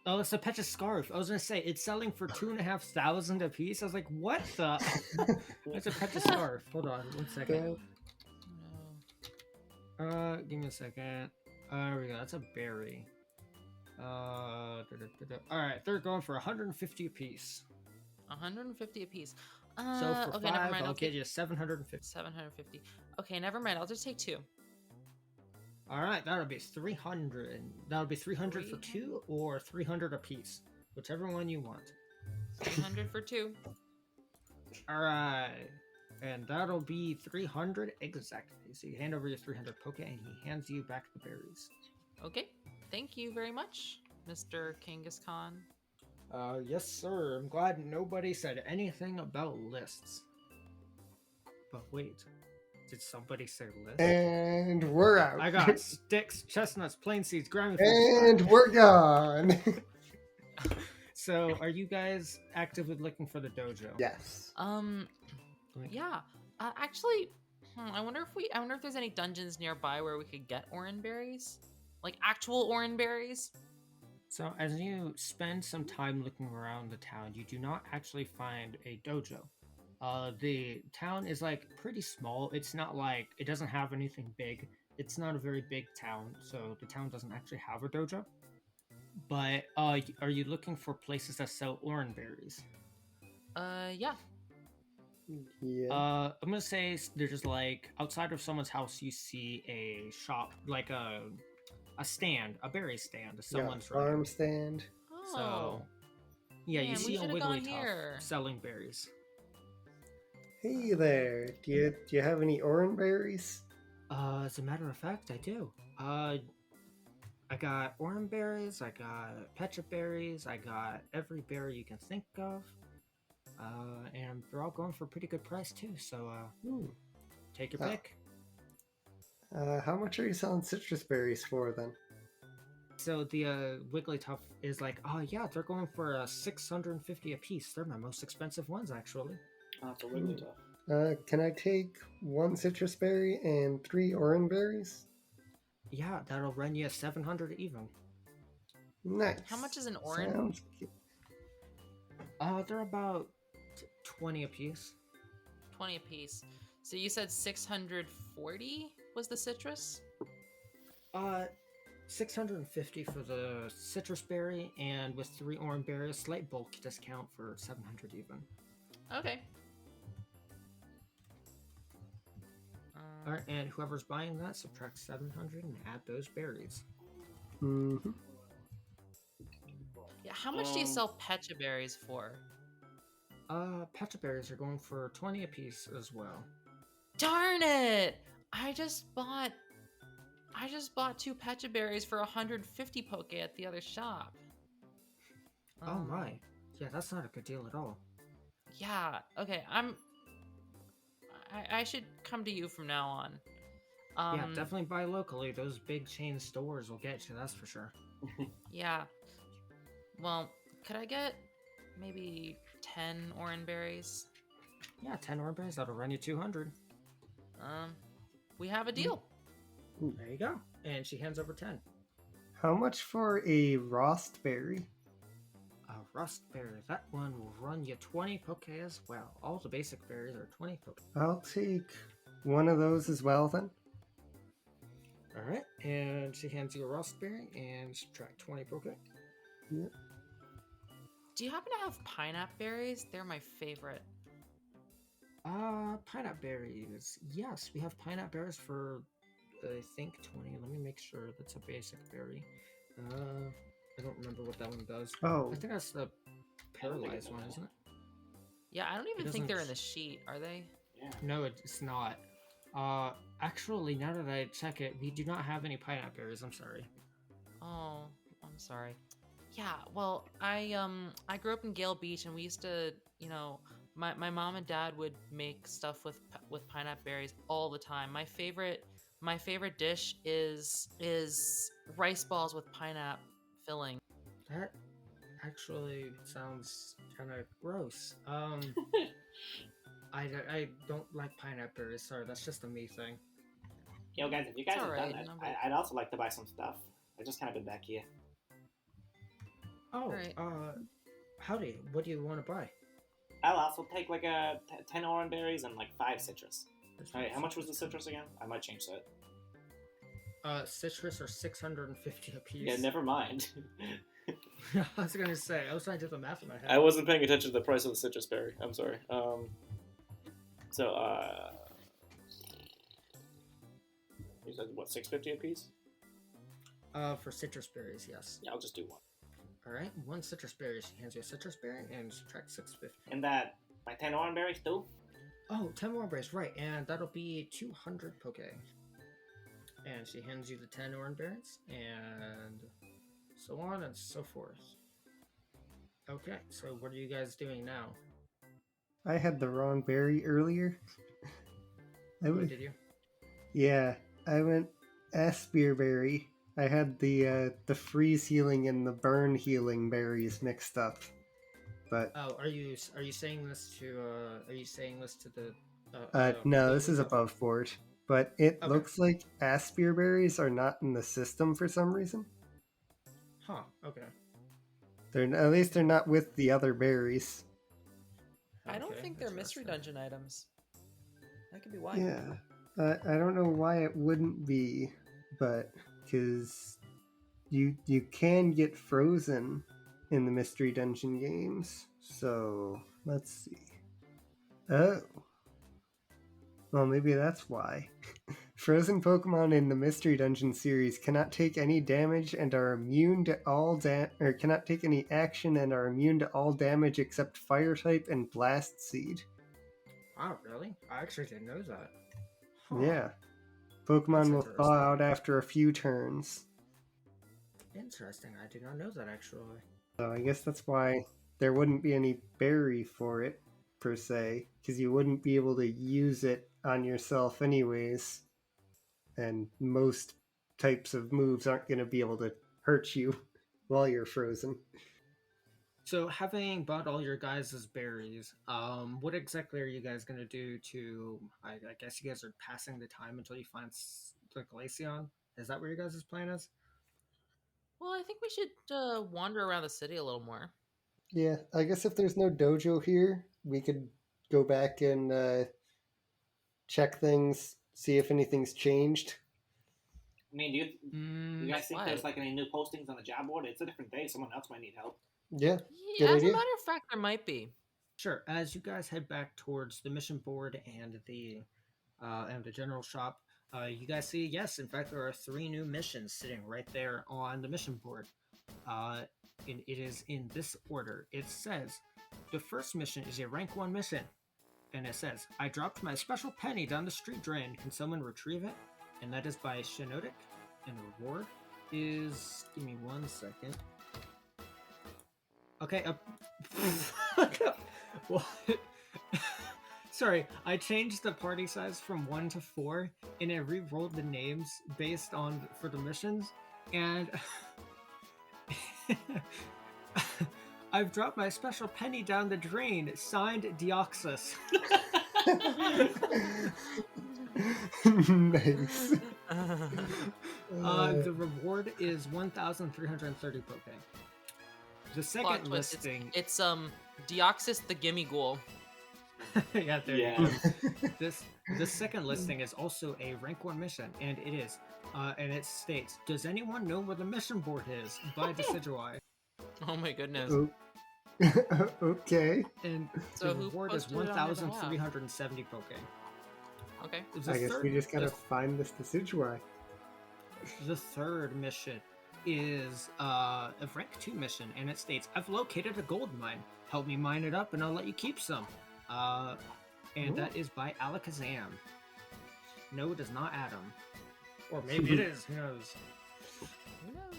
Oh, it's a Pecha scarf. I was gonna say it's selling for 2,500 a piece. I was like, what the? It's a Pecha scarf. Hold on, 1 second. No. Give me a second. There we go. That's a berry. All right, they're going for 150 a piece. 150 a piece. So for okay, never 5, mind. I'll Okay, get you 750. 750. Okay, never mind. I'll just take 2. All right, that'll be 300. That'll be 300 for 2 or 300 a piece, whichever one you want. 300 for 2. All right, and that'll be 300 exactly. So you hand over your 300 poke, and he hands you back the berries. Okay. Thank you very much, Mr. Kangas Khan. Yes, sir. I'm glad nobody said anything about lists. But wait, did somebody say list? And we're out. I got sticks, chestnuts, plain seeds, grimy And we're gone. So, are you guys actively looking for the dojo? Yes. Yeah. Actually, I wonder if there's any dungeons nearby where we could get oran berries, like actual oran berries. So, as you spend some time looking around the town, you do not actually find a dojo. The town is like pretty small. It's not like it doesn't have anything big. It's not a very big town, so the town doesn't actually have a dojo. But are you looking for places that sell oran berries? Yeah. Yeah. I'm gonna say there's like outside of someone's house, you see a shop, like a stand, a berry stand. Someone's farm stand. Oh. So yeah, you Man, we see a should've gone Wigglytuff here. selling berries. Hey there. Do you have any orange berries? As a matter of fact, I do. I got oran berries, I got pecha berries, I got every berry you can think of. And they're all going for a pretty good price too, so take your pick. How much are you selling citrus berries for then? So the Wigglytuff is like, oh yeah, they're going for 650 a piece. They're my most expensive ones actually. Oh, it's a Wigglytuff. Can I take 1 citrus berry and 3 orange berries? Yeah, that'll run you 700 even. Nice. How much is an orange? Sounds good. They're about 20 a piece. 20 a piece. So you said 640 was the citrus? 650 for the citrus berry, and with 3 orange berries, slight bulk discount for 700 even. Okay. Alright, and whoever's buying that, subtract 700 and add those berries. Mm-hmm. Yeah, how much do you sell pecha berries for? Pecha berries are going for 20 a piece as well. Darn it! I just bought 2 pecha berries for 150 poke at the other shop. Oh my. Yeah, that's not a good deal at all. Yeah. Okay. I should come to you from now on. Yeah, definitely buy locally. Those big chain stores will get you, that's for sure. Yeah. Well, could I get maybe 10 orange berries? Yeah, 10 orange, that'll run you 200. We have a deal. There you go. And she hands over 10. How much for a Rostberry? A rust berry, that one will run you 20 poke as well. All the basic berries are 20 poke. I'll take one of those as well then. Alright, and she hands you a rust berry and subtract 20 poke. Yep. Do you happen to have pineapple berries? They're my favorite. Pineapple berries. Yes, we have pineapple berries for, I think, 20. Let me make sure that's a basic berry. I don't remember what that one does. Oh, I think that's the paralyzed one, isn't it? Yeah, I don't even It think they're in doesn't- the sheet, are they? Yeah. No, it's not. Actually, now that I check it, we do not have any pineapple berries. I'm sorry. Oh, I'm sorry. Yeah, well, I grew up in Gale Beach, and we used to, my mom and dad would make stuff with pineapple berries all the time. My favorite dish is rice balls with pineapple filling. That actually sounds kind of gross. I don't like pineapple berries. Sorry, that's just a me thing. Yo, guys, if you guys It's have alright, done no, that, I'd also like to buy some stuff. I just kind of been back here. Oh, Alright. Howdy. What do you want to buy? I'll also take like 10 orange berries and like 5 citrus. Alright, how much was the citrus again? I might change that. Citrus are 650 apiece. Yeah, never mind. I was gonna say, I was trying to do the math in my head. I wasn't paying attention to the price of the citrus berry. I'm sorry. You said what, 650 a piece? For citrus berries, yes. Yeah, I'll just do one. Alright, one citrus berry. She hands you a citrus berry and subtract 650. And that, my 10 orange berries too? Oh, 10 more berries, right, and that'll be 200 poke. And she hands you the 10 orange berries, and so on and so forth. Okay, so what are you guys doing now? I had the wrong berry earlier. Oh, did you? Yeah, I went Aspearberry. I had the freeze healing and the burn healing berries mixed up. But Oh, are you saying this to the no, this is above board. But it Okay. looks like Aspearberries are not in the system for some reason. Huh, okay. At least they're not with the other berries. I don't Okay, think they're mystery interesting. dungeon items. That could be why. Yeah. I don't know why it wouldn't be, but because you can get frozen in the mystery dungeon games. So let's see. Oh. Well, maybe that's why. Frozen Pokemon in the Mystery Dungeon series cannot take any damage and are immune to all or cannot take any action and are immune to all damage except Fire type and Blast Seed. Wow, really? I actually didn't know that. Huh. Yeah. Pokemon That's will thaw interesting. out after a few turns. Interesting. I did not know that actually. So I guess that's why there wouldn't be any berry for it, per se, because you wouldn't be able to use it on yourself anyways. And most types of moves aren't going to be able to hurt you while you're frozen. So, having bought all your guys' berries, what exactly are you guys gonna do to? I guess you guys are passing the time until you find the Glaceon. Is that what your guys' plan is? Well, I think we should wander around the city a little more. Yeah, I guess if there's no dojo here, we could go back and check things, see if anything's changed. I mean, do you guys think why? there's like any new postings on the job board? It's a different day. Someone else might need help. Yeah, Yeah, good as idea. a matter of fact, there might be. Sure. As you guys head back towards the mission board and the general shop, you guys see, yes, in fact, there are 3 new missions sitting right there on the mission board. And it is in this order. It says, the first mission is a rank 1 mission. And it says, I dropped my special penny down the street drain. Can someone retrieve it? And that is by Shinotic. And the reward is... Give me 1 second. Okay, what? Sorry, I changed the party size from 1 to 4, and I re-rolled the names based on for the missions, and I've dropped my special penny down the drain. Signed, Deoxys. Nice. The reward is 1,330 poke. The second Plot twist, listing. It's Deoxys the Gimme Ghoul. Yeah, there Yeah. you go. The second listing is also a rank 1 mission, and it is, and it states, "Does anyone know where the mission board is?" by Decidueye. Oh my goodness. Oh. Okay. And So the who reward is posted it on your behalf? 1,370 poke. Okay. The I guess third- we just gotta the find this Decidueye. The third mission is a rank 2 mission, and it states, "I've located a gold mine. Help me mine it up, and I'll let you keep some." And that is by Alakazam. No, it is not Adam. Or maybe it is. Who knows? Who knows?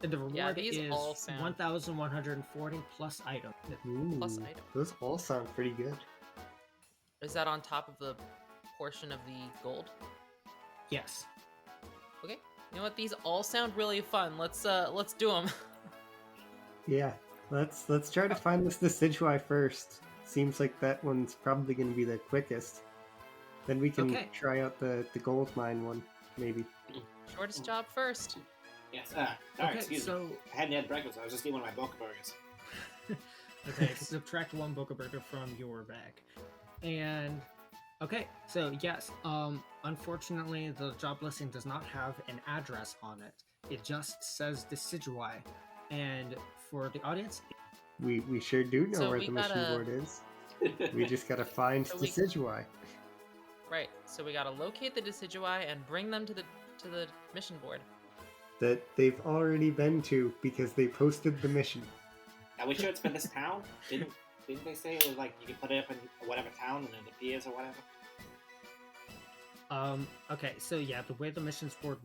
And the reward these is all sound- 1,140 plus item. Ooh, Plus item. those all sound pretty good. Is that on top of the portion of the gold? Yes. Okay. You know what? These all sound really fun. Let's do them. Yeah, let's try to find this Decidueye first. Seems like that one's probably going to be the quickest. Then we can Okay. try out the gold mine one, maybe. Shortest job first. Yes. Sorry, Okay, excuse so me. I hadn't had breakfast. I was just eating one of my bulk burgers. okay, subtract 1 Boca Burger from your bag. And okay, so yes, unfortunately the job listing does not have an address on it. It just says Decidueye. And for the audience, We sure do know So where we the mission gotta- board is. We just gotta find So we- Decidueye. Right. So we gotta locate the Decidueye and bring them to the mission board. That they've already been to because they posted the mission. Are we sure it's for this town? Didn't they say it was like you can put it up in whatever town and it appears or whatever? okay, so yeah, the way the mission boards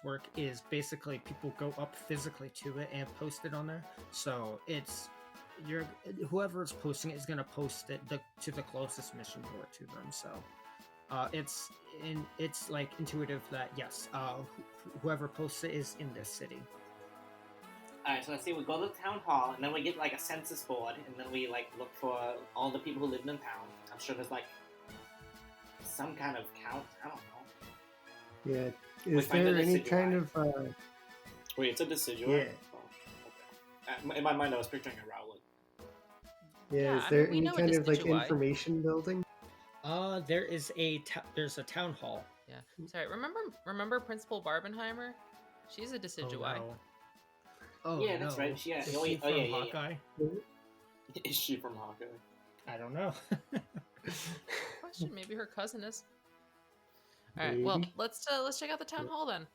work is basically people go up physically to it and post it on there. So it's whoever is posting it is gonna post it to the closest mission board to them. So it's like intuitive that yes, whoever posts it is in this city. Alright, so let's see, we go to the town hall, and then we get like a census board, and then we like look for all the people who live in the town. I'm sure there's like some kind of count, I don't know. Yeah. We Is find there the any Decidueye. kind of Wait, it's a Decidueye? Yeah. Oh, okay. In my mind I was picturing a Rowlet. Yeah, is I there mean, we any know a kind of like Decidueye. information building? There is there's a town hall. Yeah. Sorry. Remember Principal Barbenheimer? She's a Decidueye. no. Oh, Yeah, that's no. right, yeah, Is oh, she yeah, from yeah, yeah. Hawkeye? Is she from Hawkeye? I don't know. Question. Maybe her cousin is. All right. Well, Maybe. let's check out the town hall then.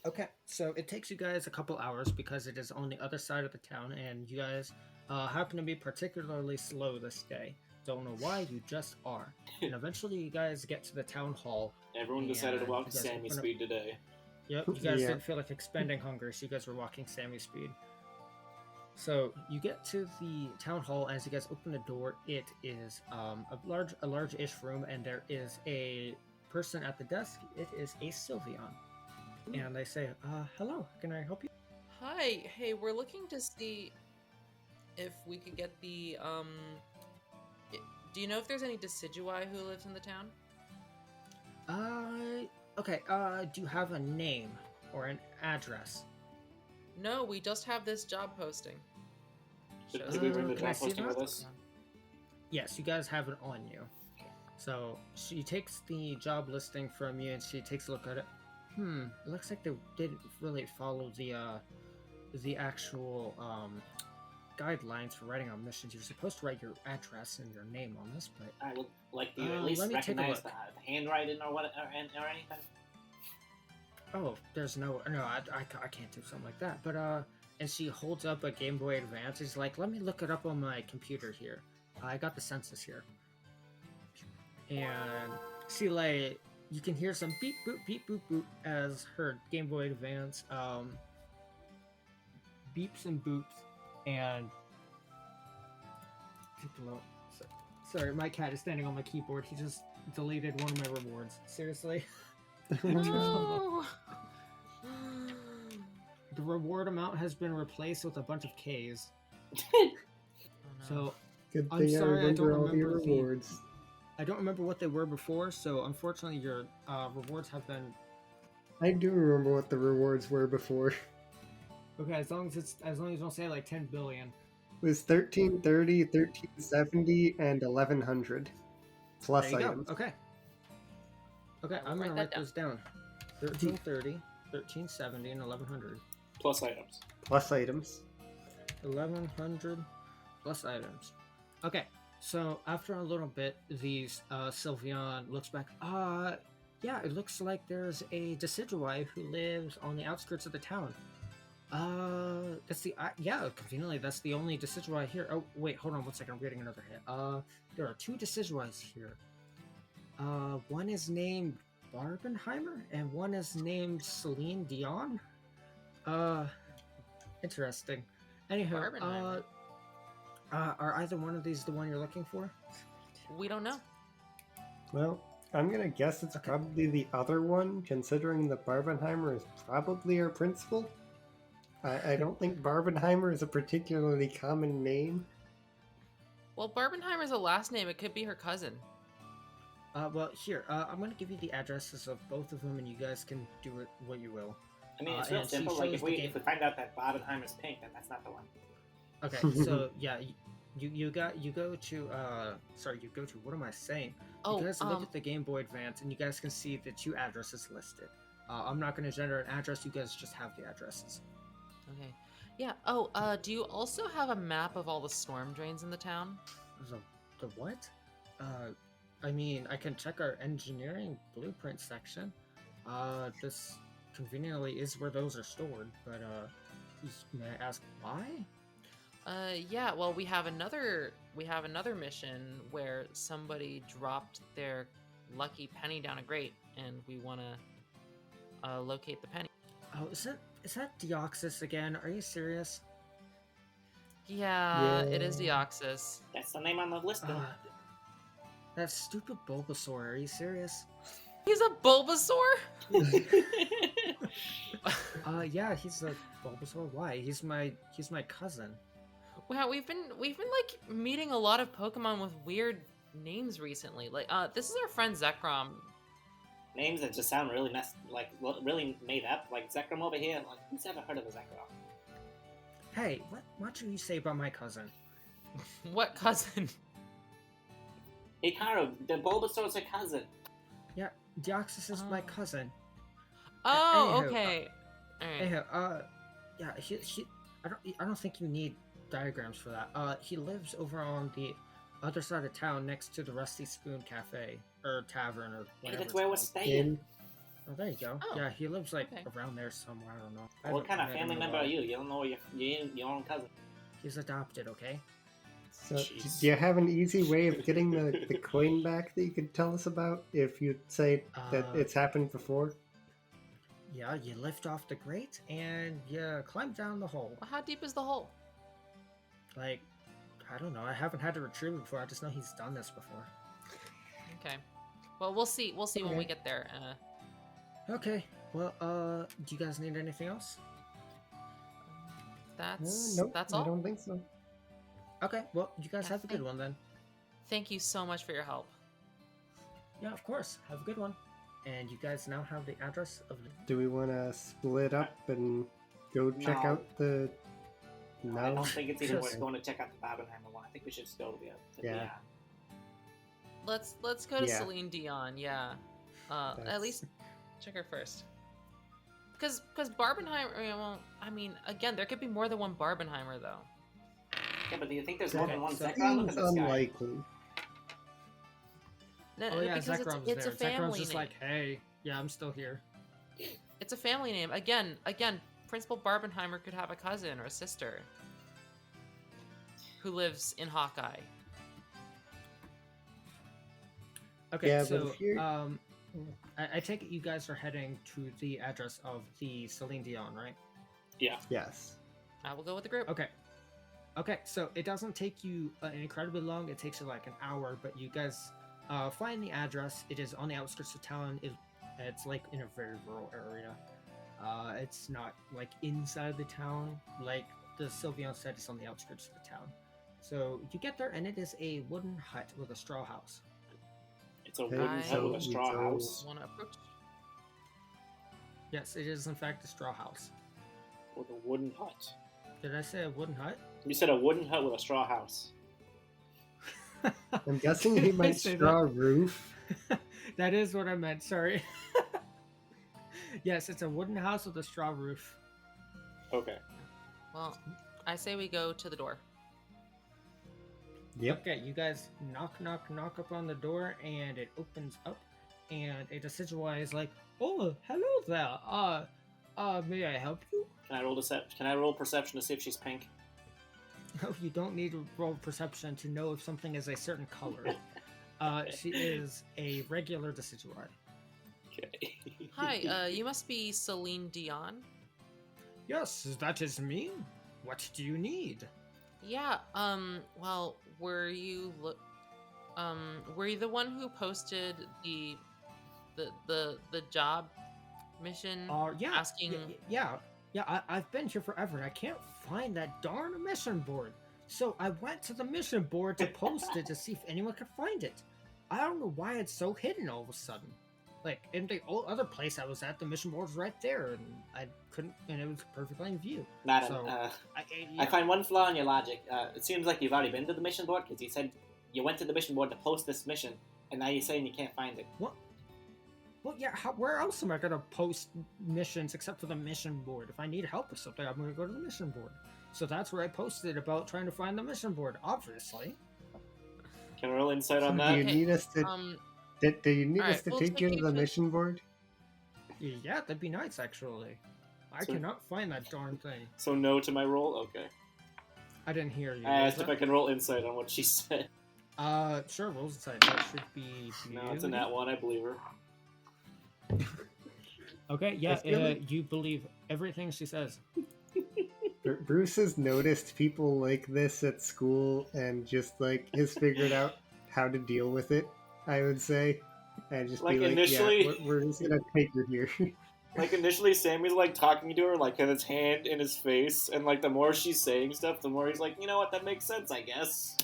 Okay, so it takes you guys a couple hours because it is on the other side of the town, and you guys happen to be particularly slow this day. Don't know why, you just are. And eventually you guys get to the town hall. Everyone decided to Yeah, walk you guys Sammy open up- speed today. Yep, you guys Yeah. didn't feel like expending hunger, so you guys were walking Sammy speed. So you get to the town hall. As you guys open the door, it is a large-ish room, and there is a person at the desk. It is a Sylveon, and they say, "Hello, can I help you?" Hi. Hey, we're looking to see if we could get the do you know if there's any Decidueye who lives in the town? Okay. Do you have a name or an address? No, we just have this job posting. Did Shows we us bring the what can I job see posting that? with us? Yes, you guys have it on you. So she takes the job listing from you and she takes a look at it. It looks like they didn't really follow the actual guidelines for writing on missions. You're supposed to write your address and your name on this, but I would like do you at let least me take a recognize look. the handwriting or what or anything? oh, there's no, I can't do something like that. But and she holds up a Game Boy Advance. She's like, let me look it up on my computer here. I got the census here. And she like, you can hear some beep boop as her Game Boy Advance beeps and boops, and take a look. Sorry, my cat is standing on my keyboard. He just deleted one of my rewards. Seriously? No. The reward amount has been replaced with a bunch of Ks. Oh, no. So Good I'm thing I sorry, I don't remember all your remember the- rewards. I don't remember what they were before, so unfortunately your rewards have been... I do remember what the rewards were before. Okay, as long as you don't say like 10 billion. It was 1330, 1370, and 1100. Plus There you items. go. Okay. Okay, I will I'm gonna write write that those down. 1330, 1370, and 1100. Plus items. Plus items. 1100 plus items. Okay, so after a little bit, these Sylveon looks back. Yeah, it looks like there's a Decidueye who lives on the outskirts of the town. That's the yeah, conveniently that's the only Decidueye here. Oh wait, hold on one second. I'm getting another hit. There are two Decidueyes here. One is named Barbenheimer and one is named Celine Dion. Interesting. Anyhow, Barbenheimer. are either one of these the one you're looking for? We don't know. Well, I'm gonna guess it's probably the other one, considering that Barbenheimer is probably our principal. I don't think Barbenheimer is a particularly common name. Well, Barbenheimer's a last name. It could be her cousin. Well, here, I'm gonna give you the addresses of both of them, and you guys can do it what you will. I mean, it's real and she simple. Like, shows if the we game- find out that Barbenheimer's pink, then that's not the one. Okay, so yeah, you go to what am I saying? Oh, You guys look at the Game Boy Advance, and you guys can see the two addresses listed. I'm not gonna generate an address. You guys just have the addresses. Okay. Yeah. Oh, do you also have a map of all the storm drains in the town? The what? I mean, I can check our engineering blueprint section. This conveniently is where those are stored, but may I ask why? Yeah. Well, we have another mission where somebody dropped their lucky penny down a grate, and we want to locate the penny. Oh, is that Deoxys again? Are you serious? Yeah, it is Yeah. Deoxys. That's the name on the list. Then. That stupid Bulbasaur. Are you serious? He's a Bulbasaur? Yeah, he's a Bulbasaur. Why? He's my cousin. Wow, we've been like meeting a lot of Pokemon with weird names recently. Like, this is our friend Zekrom. Names that just sound really really made up. Like Zekrom over here. Like, who's ever heard of a Zekrom? Hey, what do you say about my cousin? What cousin? Hikaru, the Bulbasaur's a cousin. Yeah, Deoxys is my Oh. cousin. Oh, Anywho, okay. Alright. Anyhow, yeah, I don't think you need diagrams for that. He lives over on the other side of town next to the Rusty Spoon Cafe or Tavern or Hey, whatever. that's where we're it's staying. In called. Oh, there you go. Oh, Yeah, he lives like okay. around there somewhere. I don't know. I What haven't kind of met him family in a member while. are you? You don't know your own cousin. He's adopted. Okay. So, Jeez. do you have an easy way of getting the coin back that you could tell us about if you say that it's happened before? Yeah, you lift off the grate and you climb down the hole. Well, how deep is the hole? Like, I don't know. I haven't had to retrieve it before. I just know he's done this before. Okay. Well, we'll see. We'll see when we Okay. get there. Okay. Well, do you guys need anything else? Nope, that's I all. don't think so. Okay. Well, you guys Yeah, have a good one then. Thank you so much for your help. Yeah, of course. Have a good one. And you guys now have the address of the... Do we want to split up and go check No. out the... I No? don't think it's even worth Just- going to check out the Barbenheimer one. I think we should just go to the Yeah. Dion. Let's go to Yeah. Celine Dion. Yeah. At That's- least check her first. Because Barbenheimer. Well, I mean, again, there could be more than one Barbenheimer though. Yeah, but do you think there's more Okay, than one so- Zekrom? Look at Seems this guy. unlikely. No, Oh, yeah, because Zekrom's it's there. a family Zekrom's just name. like, hey, yeah, I'm still here. It's a family name. Again, Principal Barbenheimer could have a cousin or a sister who lives in Hawkeye. Okay, Yeah, but so, if you're- I take it you guys are heading to the address of the Celine Dion, right? Yeah. Yes. I will go with the group. Okay. Okay, so it doesn't take you incredibly long. It takes you like an hour, but you guys find the address. It is on the outskirts of town. It's like in a very rural area. It's not like inside the town. Like the Sylveon said, it's on the outskirts of the town. So you get there, and it is a wooden hut with a straw house. It's a wooden hut with a straw house. Want to approach? Yes, it is in fact a straw house. With a wooden hut. Did I say a wooden hut? You said a wooden hut with a straw house. I'm guessing he Did I meant say straw that? roof. That is what I meant. Sorry. Yes, it's a wooden house with a straw roof. Okay. Well, I say we go to the door. Yep. Okay, you guys knock up on the door, and it opens up, and a Decidueye is like, "Oh, hello there. May I help you?" Can I roll perception to see if she's pink? Oh, you don't need to roll perception to know if something is a certain color. She is a regular Decidueye. Okay. Hi, you must be Celine Dion. Yes, that is me. What do you need? Yeah. Well, were you the one who posted the job mission? Yeah. Asking. Yeah. I've been here forever, and I can't find that darn mission board. So I went to the mission board to post it to see if anyone could find it. I don't know why it's so hidden all of a sudden. Like in the other place I was at, the mission board was right there, and I couldn't, and it was perfectly in view. Madam, So, I find one flaw in your logic. It seems like you've already been to the mission board, because you said you went to the mission board to post this mission, and now you're saying you can't find it. What? Well, yeah. Where else am I gonna post missions except for the mission board? If I need help with something, I'm gonna go to the mission board. So that's where I posted about trying to find the mission board. Obviously. Can I roll insight on Do that? you Okay, need us to? Do you need alright, us to we'll take you take to you the to- mission board? Yeah, that'd be nice, actually. I So- cannot find that darn thing. So no to my roll? Okay. I didn't hear you. I What was asked if that? I could roll insight on what she said. Sure, rolls inside. That should be. No, it's a nat one, I believe her. Okay, yeah, That's good. you believe everything she says. Bruce has noticed people like this at school and just like has figured out how to deal with it. I would say, and just Like, be like, initially- yeah, we're just gonna take her here. Like, initially, Sammy's, like, talking to her, like, with his hand in his face, and, like, the more she's saying stuff, the more he's like, you know what, that makes sense, I guess.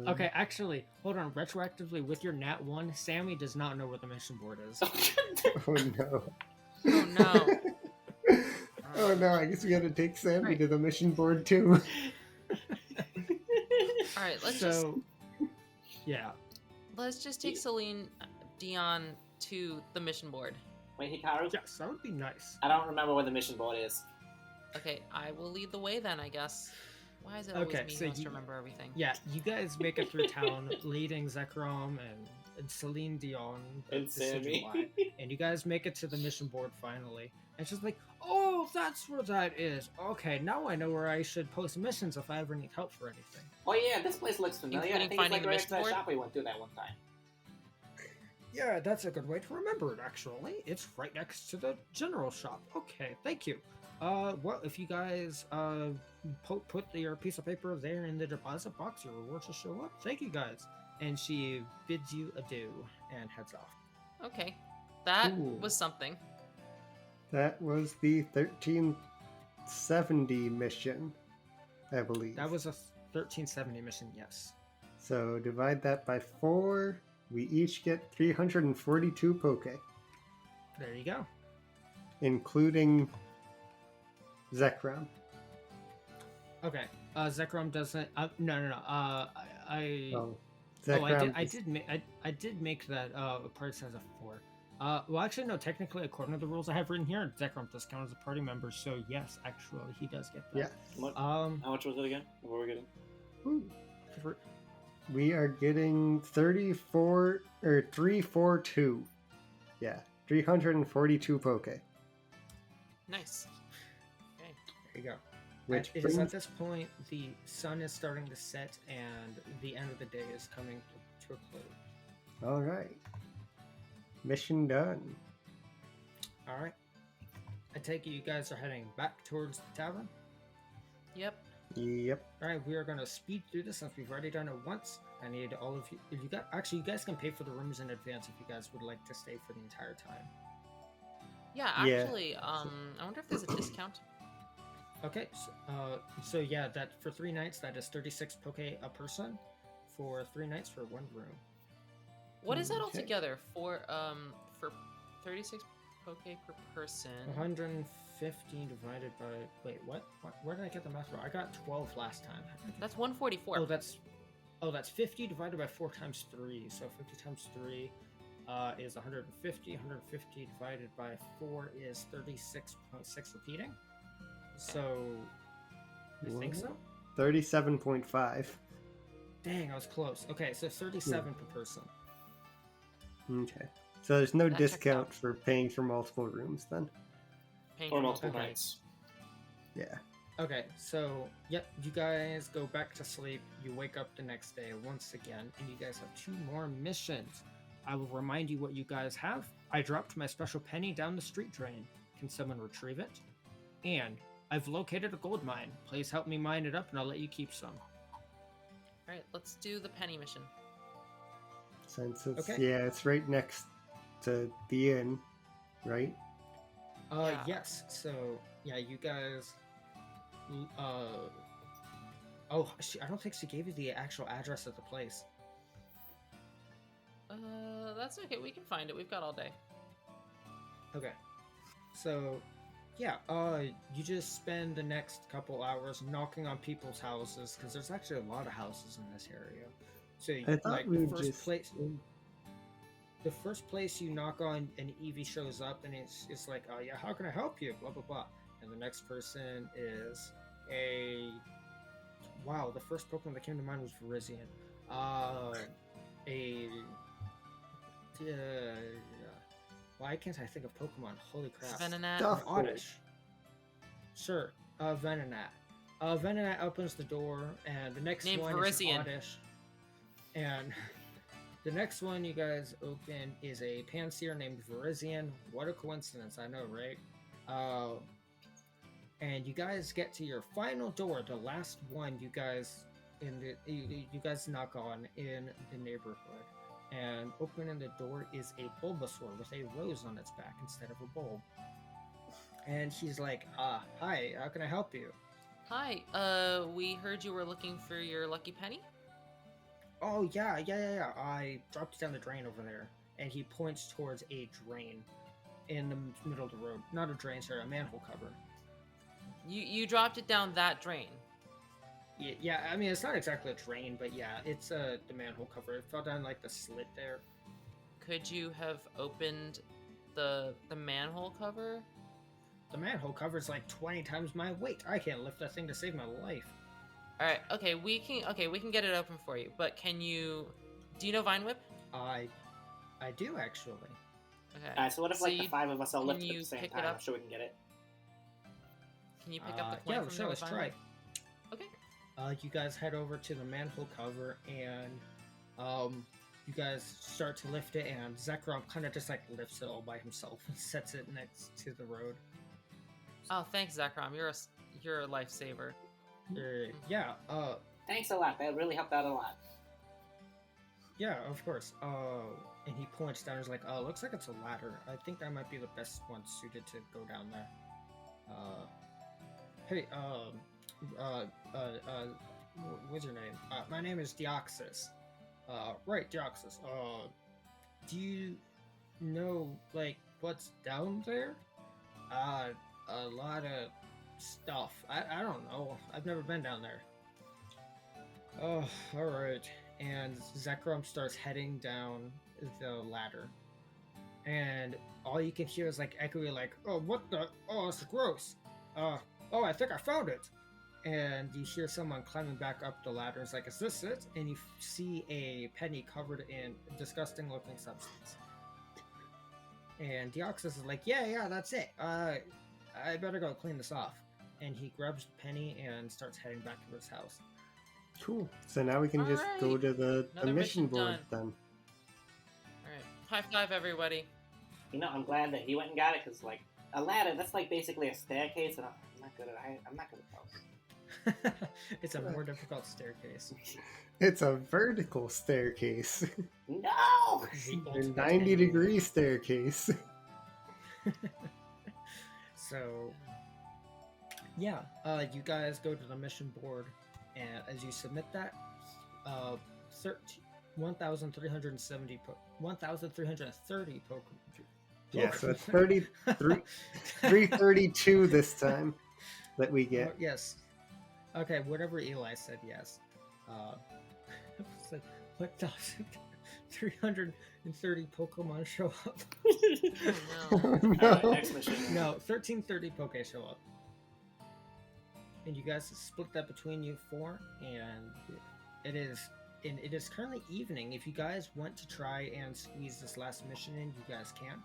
Okay, actually, hold on. Retroactively, with your nat 1, Sammy does not know where the mission board is. Oh no. Oh no. Oh no, I guess we gotta take Sammy Right. to the mission board too. All right, Yeah. let's just take Celine Dion to the mission board. Wait, Hikaru? Yes, that would be nice. I don't remember where the mission board is. Okay, I will lead the way then, I guess. Why is it always Okay, me so who has to you- remember everything? Yeah, you guys make it through town, leading Zekrom and Celine Dion And the Sammy. Decidueye, and you guys make it to the mission board finally. And she's like, "Oh, that's where that is. Okay, now I know where I should post missions if I ever need help for anything." Oh yeah, this place looks familiar. I Including think it's finding like the right mission next to that board? shop we went through that one time. Yeah, that's a good way to remember it, actually. It's right next to the general shop. Okay, thank you. Well, if you guys, put your piece of paper there in the deposit box, your rewards will show up. Thank you, guys. And she bids you adieu and heads off. Okay, that Cool. was something. That was the 1370 mission, I believe. That was a 1370 mission, yes. So divide that by 4. We each get 342 poke, There you go. including Zekrom. Okay, Zekrom doesn't, no. Oh, Oh, Zekrom I did make that party size of 4. Well, actually, no. Technically, according to the rules I have written here, Zekrom does count as a party member. So yes, actually, he does get that. Yeah. What? How much was it again? What were we getting? We are getting 342. Yeah, 342 poke. Nice. Okay. There you go. Which It is brings at this point the sun is starting to set and the end of the day is coming to a close. all right. Mission done. All right. take it you guys are heading back towards the tavern. Yep. Yep. All right, we are going to speed through this since we've already done it once. I need all of you. If you got, actually, you guys can pay for the rooms in advance if you guys would like to stay for the entire time. Yeah, Yeah. actually, I wonder if there's a discount. Okay, so yeah, that for 3 nights, that is 36 poke a person for 3 nights for 1 room. What is that Okay. altogether for 36 poke per person? 115 divided by wait, what? Where did I get the math wrong? I got 12 last time. That's 144. Oh, that's 50 divided by 4 times 3. So 50 times 3 is 150. 150 divided by 4 is 36.6 repeating. So, you think so? 37.5. Dang, I was close. Okay, so 37 per person. Okay. So there's no That checks discount out. for paying for multiple rooms then? Paying Or for multiple Okay. nights. Yeah. Okay, so, yep, you guys go back to sleep. You wake up the next day once again, and you guys have 2 more missions. I will remind you what you guys have. I dropped my special penny down the street drain. Can someone retrieve it? And I've located a gold mine. Please help me mine it up, and I'll let you keep some. All right, let's do the penny mission. Since it's Okay. yeah, it's right next to the inn, right? Yeah. Yes. So, yeah, you guys. Oh, I don't think she gave you the actual address of the place. That's okay. We can find it. We've got all day. Okay. So, yeah, you just spend the next couple hours knocking on people's houses because there's actually a lot of houses in this area. So, I thought like we the would first just place, the first place you knock on, and Evie shows up, and it's like, oh yeah, how can I help you? Blah blah blah. And the next person is wow, the first Pokemon that came to mind was Virizion. Why can't I think of Pokemon? Holy crap. Venonat. Stuff. Oddish. Sure, Venonat. Venonat opens the door, and the next Named one Virizion. is Oddish. And the next one you guys open is a Panseer named Virizion. What a coincidence, I know, right? And you guys get to your final door, the last one you guys you guys knock on in the neighborhood. And opening the door is a Bulbasaur with a rose on its back instead of a bulb. And he's like, hi, how can I help you? Hi. We heard you were looking for your lucky penny. Oh, yeah. I dropped it down the drain over there. And he points towards a drain in the middle of the road. Not a drain, sorry, a manhole cover. You dropped it down that drain. Yeah, I mean, it's not exactly a drain, but yeah, it's the manhole cover. It fell down like the slit there. Could you have opened the manhole cover? The manhole cover's like 20 times my weight. I can't lift that thing to save my life. All right. Okay, we can get it open for you. But do you know Vine Whip? I do actually. Okay. So what if So like the 5 of us all can lift it at you the same pick it time? up? I'm sure we can get it. Can you pick up the coin Yeah, from sure. there Let's with try. Vine Whip? Okay. You guys head over to the manhole cover, and you guys start to lift it, and Zekrom kind of just like lifts it all by himself and sets it next to the road. Oh, thanks, Zekrom. You're a lifesaver. Yeah. Thanks a lot. That really helped out a lot. Yeah, of course. And he points down. He's like, looks like it's a ladder. I think that might be the best one suited to go down there. Hey, what's your name? My name is Deoxys. Right, Deoxys. Do you know, like, what's down there? A lot of stuff. I don't know. I've never been down there. Oh, alright. And Zekrom starts heading down the ladder. And all you can hear is like echoing like, oh, what the? Oh, it's gross. Oh, I think I found it. And you hear someone climbing back up the ladder. It's like, is this it? And you see a penny covered in disgusting looking substance. And Deoxys is like, yeah, that's it. I better go clean this off. And he grabs the penny and starts heading back to his house. Cool. So now we can just go Alright. to the Another mission mission board then. All right. High five, everybody. You know, I'm glad that he went and got it because, like, A ladder, that's like basically a staircase, and I'm not good at those. It's a more difficult staircase. It's a vertical staircase. No! The A ultimate 90-degree staircase. So, yeah, you guys go to the mission board, and as you submit that, 1,330 Pokemon. Yeah, so it's 332 this time that we get. Yes. Okay, whatever Eli said, yes. So 1,330 Pokemon show up. Oh, no. Alright, next mission. No, 1,330 Poke show up. And you guys split that between you four, and it is currently evening. If you guys want to try and squeeze this last mission in, you guys can.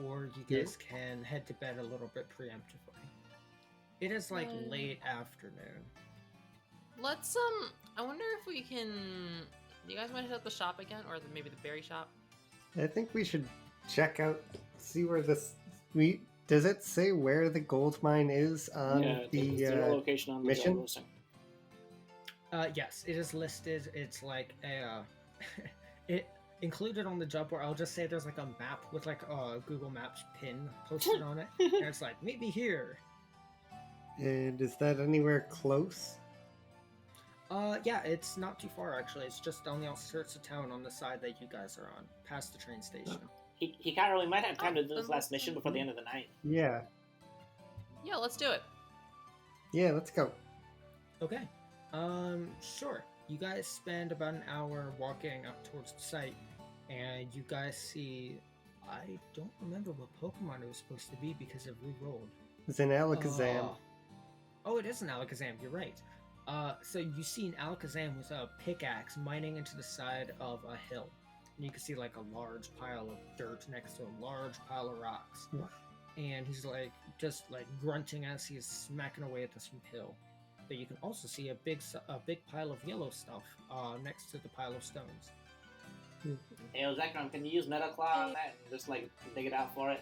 Or you guys can head to bed a little bit preemptively. It is like late afternoon. Let's I wonder if we can. Do you guys want to hit up the shop again, or maybe the berry shop? I think we should check out, see where this. Does it say where the gold mine is on the the location on the mission? listing. Yes, it is listed. It's like a it included on the job board. I'll just say there's like a map with like a Google Maps pin posted on it, and it's like meet me here. And is that anywhere close? Yeah, it's not too far actually. It's just on the outskirts of town on the side that you guys are on, past the train station. Hikaru, we might have time to do this last mission before the end of the night. Yeah. Yeah, let's do it. Yeah, let's go. Okay. Sure. You guys spend about an hour walking up towards the site, and you guys see. I don't remember what Pokemon it was supposed to be because it re-rolled. It's an Alakazam. Oh, it is an Alakazam. You're right. So you see an Alakazam with a pickaxe mining into the side of a hill. And you can see like a large pile of dirt next to a large pile of rocks. Yeah. And he's like just like grunting as he's smacking away at this hill. But you can also see a big pile of yellow stuff next to the pile of stones. Hey, Zekrom, can you use Metal Claw on that and just like dig it out for it?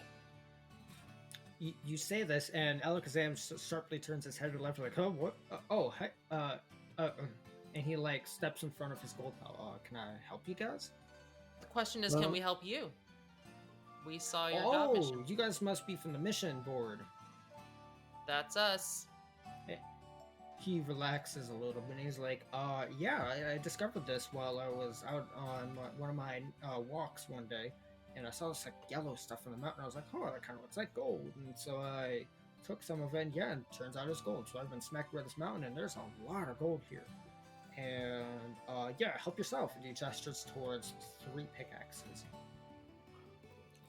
You say this, and Alakazam sharply turns his head to the left, like, "Oh, what? And he like steps in front of his gold pile. Can I help you guys? The question is, Well- can we help you? We saw your job mission. Oh, you guys must be from the mission board. That's us. He relaxes a little bit. And he's like, yeah, I discovered this while I was out on one of my walks one day, and I saw this like yellow stuff on the mountain. I was like, oh, that kind of looks like gold. And so I took some of it, and yeah, and it turns out it's gold. So I've been smacked by this mountain, and there's a lot of gold here. And yeah, help yourself. And he gestures towards 3 pickaxes.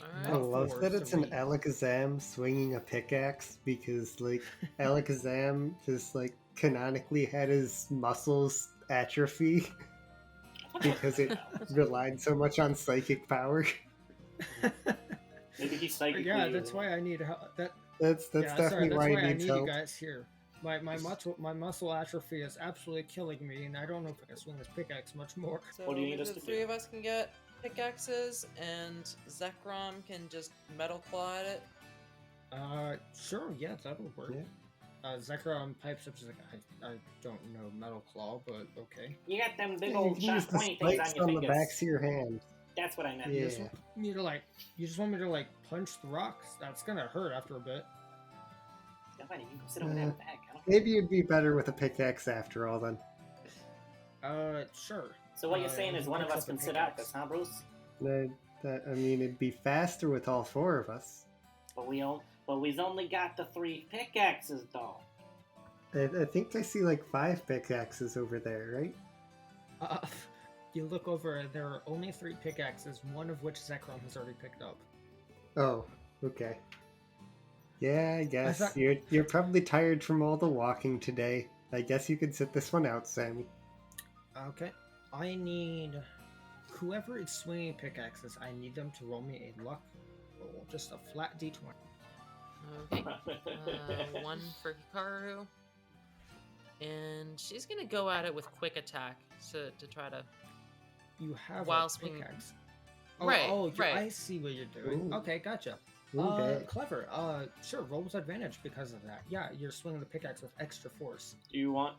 All I right. love four, that it's an 3. Alakazam swinging a pickaxe because, like, Alakazam just, like, canonically had his muscles atrophy because it relied so much on psychic power. Maybe he's psychic. Yeah, that's why I need help. That's definitely that's why he I needs need help. you guys here. My muscle atrophy is absolutely killing me, and I don't know if I can swing this pickaxe much more. So What do you need maybe us the to three do? of us can get pickaxes, and Zekrom can just metal claw at it. Sure, yeah, that'll work. Yeah. Zekrom pipes up, she's like, I don't know Metal Claw, but okay. You got them big Yeah, old you can use sharp the pointy things spikes on your on the fingers. backs of your hand. That's what I meant. Yeah. You just want me to like punch the rocks? That's gonna hurt after a bit. Yeah, buddy, you can sit over there with the heck. I don't... Maybe it'd be better with a pickaxe after all then. Sure. So what you're saying is he one of picks us up the can sit out pickaxe. this, huh, Bruce? I mean, it'd be faster with all 4 of us. But we've only got the 3 pickaxes, though. I think I see like 5 pickaxes over there, right? You look over, there are only 3 pickaxes, one of which Zekrom has already picked up. Oh, okay. Yeah, I guess. thought- You're probably tired from all the walking today. I guess you could sit this one out, Sammy. Okay. I need whoever is swinging pickaxes, I need them to roll me a luck roll, just a flat d20. Okay. 1 for Hikaru. And she's gonna go at it with quick attack to try to. You have While a swinging- pickaxe. Right, Oh, right. I see what you're doing. Ooh. Okay, gotcha. Okay. Clever. Sure. Roll with advantage because of that. Yeah, you're swinging the pickaxe with extra force. Do you want?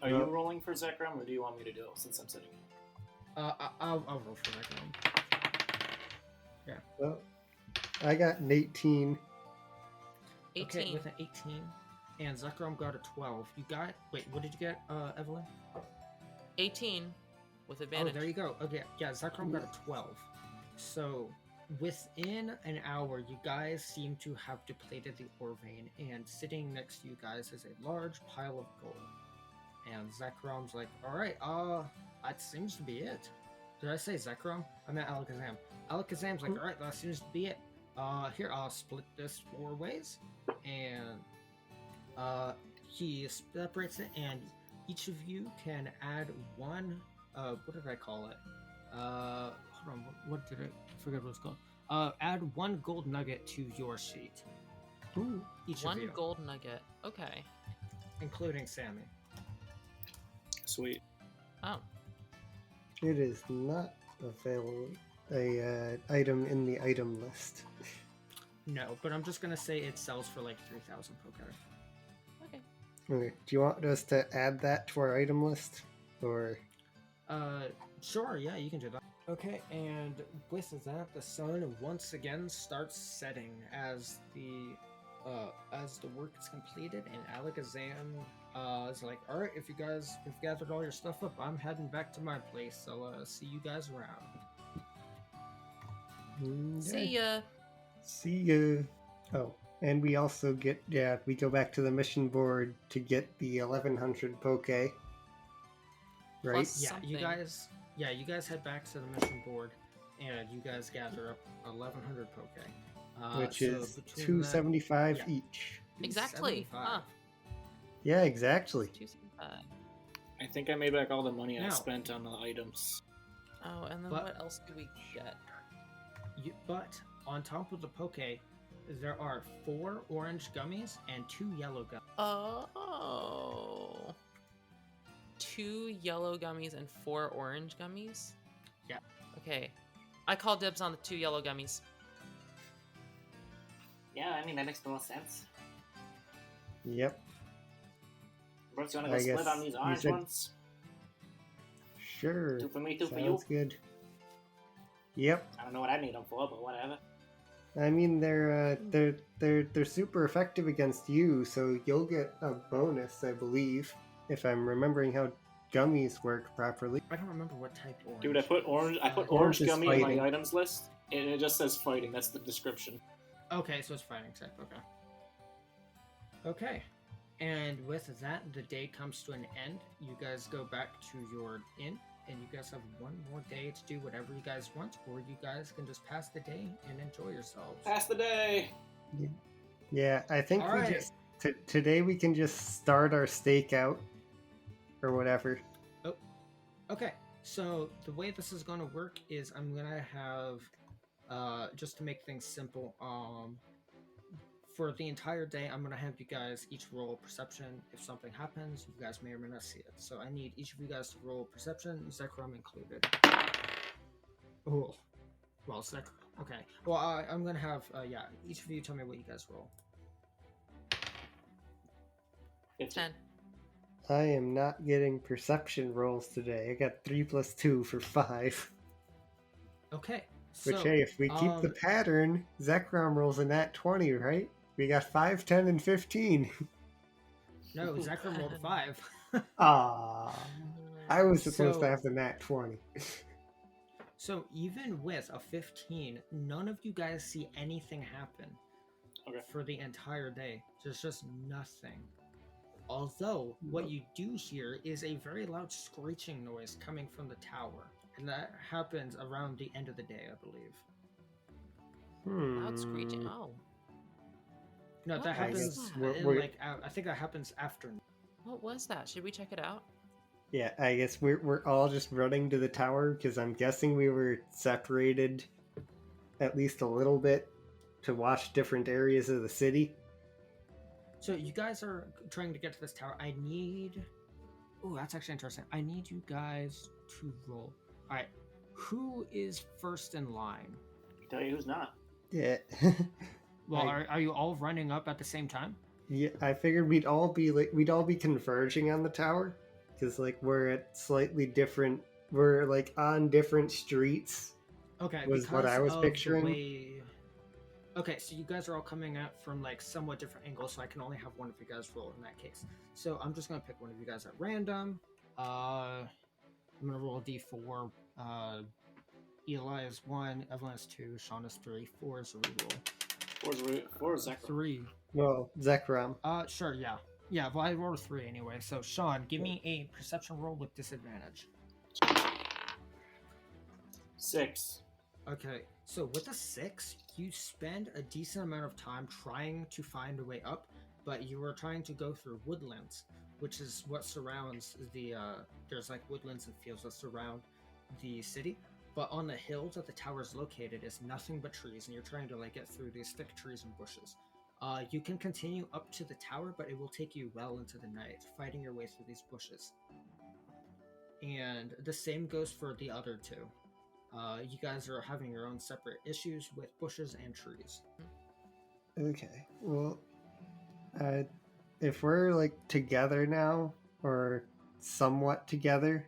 Are No. you rolling for Zekrom, or do you want me to do it since I'm sitting here? I'll roll for that one. Yeah. Well, I got an 18. 18. Okay, with an 18, and Zekrom got a 12. You got. Wait, what did you get, Evelyn? 18 with advantage. Oh, there you go. Okay, yeah, Zekrom got a 12. So, within an hour, you guys seem to have depleted the ore vein, and sitting next to you guys is a large pile of gold. And Zekrom's like, alright, that seems to be it. Did I say Zekrom? I meant Alakazam. Alakazam's like, alright, that seems to be it. Here, I'll split this 4 ways. And, he separates it, and each of you can add 1, what did I call it? Hold on, what did I forget what it's called? Add 1 gold nugget to your sheet. Ooh. Each 1 of you, gold nugget. Okay. including Sammy. Sweet. Oh. It is not available. A item in the item list. No, but I'm just gonna say it sells for like 3,000 Poké. Okay. Okay. Do you want us to add that to our item list, or? Sure, yeah, you can do that. Okay, and with that, the sun once again starts setting as the work is completed, and Alakazam is like, all right, if you guys have gathered all your stuff up, I'm heading back to my place. So see you guys around. See ya. See ya. Oh, and we also get, we go back to the mission board to get the 1100 Poke. Right? Plus- Yeah, Something. you guys head back to the mission board, and you guys gather up 1,100 Poke. Which so is between 275 yeah. each. Exactly. 275. Huh. Yeah, exactly. 275. I think I made back all the money I Now- spent on the items. Oh, and then But- what else do we get? But on top of the Poke, there are 4 orange gummies and 2 yellow gummies. Oh. 2 yellow gummies and 4 orange gummies? Yeah. Okay. I call dibs on the 2 yellow gummies. Yeah, I mean, that makes the most sense. Yep. Brooks, you want to I go split guess on these you orange said- ones? Sure. 2 for me, 2 for you. Sounds good. Yep. I don't know what I need them for, but whatever. I mean, they're super effective against you, so you'll get a bonus, I believe, if I'm remembering how gummies work properly. I don't remember what type orange. Dude, I put orange Orange orange is gummy in fighting. my items list, and it just says fighting. That's the description. Okay, so it's fighting type. Okay. Okay. And with that, the day comes to an end. You guys go back to your inn, and you guys have 1 more day to do whatever you guys want, or you guys can just pass the day and enjoy yourselves. Pass the day. Yeah, I think All we right. just today we can just start our stakeout or whatever. Okay, so the way this is going to work is I'm going to have, just to make things simple, for the entire day, I'm going to have you guys each roll perception. If something happens, you guys may or may not see it. So I need each of you guys to roll perception, Zekrom included. Oh, well, Zekrom. Okay. Well, I'm going to have, each of you tell me what you guys roll. 10. I am not getting perception rolls today. I got 3 + 2 for 5. Okay. Which, So, hey, if we keep the pattern, Zekrom rolls a nat 20, right? We got 5, 10, and 15. no, Zekrom rolled a 5. Ah, I was supposed So- to have the nat 20. So even with a 15, none of you guys see anything happen Okay. for the entire day. There's just nothing. Although, what you do hear is a very loud screeching noise coming from the tower. And that happens around the end of the day, I believe. Loud screeching. Oh. No, What that was happens that? in, I think that happens after. What was that? Should we check it out? Yeah, I guess we're all just running to the tower because I'm guessing we were separated at least a little bit to watch different areas of the city. So you guys are trying to get to this tower. I need... Oh, that's actually interesting. I need you guys to roll. Alright, who is first in line? I can tell you who's not. Yeah. Well, I- are you all running up at the same time? Yeah, I figured we'd all be converging on the tower, because like we're at slightly different. We're like on different streets. Okay, Was what because I was of picturing. the way. Okay, so you guys are all coming at from like somewhat different angles, so I can only have one of you guys roll in that case. So I'm just gonna pick one of you guys at random. I'm gonna roll a d4. Eli is 1, Evelyn is 2, Shawn is 3, 4 is a reroll. Four is Zekrom. 3. Well, Zekrom. Sure, yeah. Yeah, well, I rolled a 3 anyway. So, Shawn, give me a perception roll with disadvantage. 6. Okay, so with a 6, you spend a decent amount of time trying to find a way up, but you are trying to go through woodlands, which is what surrounds the, there's like woodlands and fields that surround the city, but on the hills that the tower is located is nothing but trees, and you're trying to like get through these thick trees and bushes. You can continue up to the tower, but it will take you well into the night, fighting your way through these bushes. And the same goes for the other two. You guys are having your own separate issues with bushes and trees. Okay. Well, if we're like together now, or somewhat together,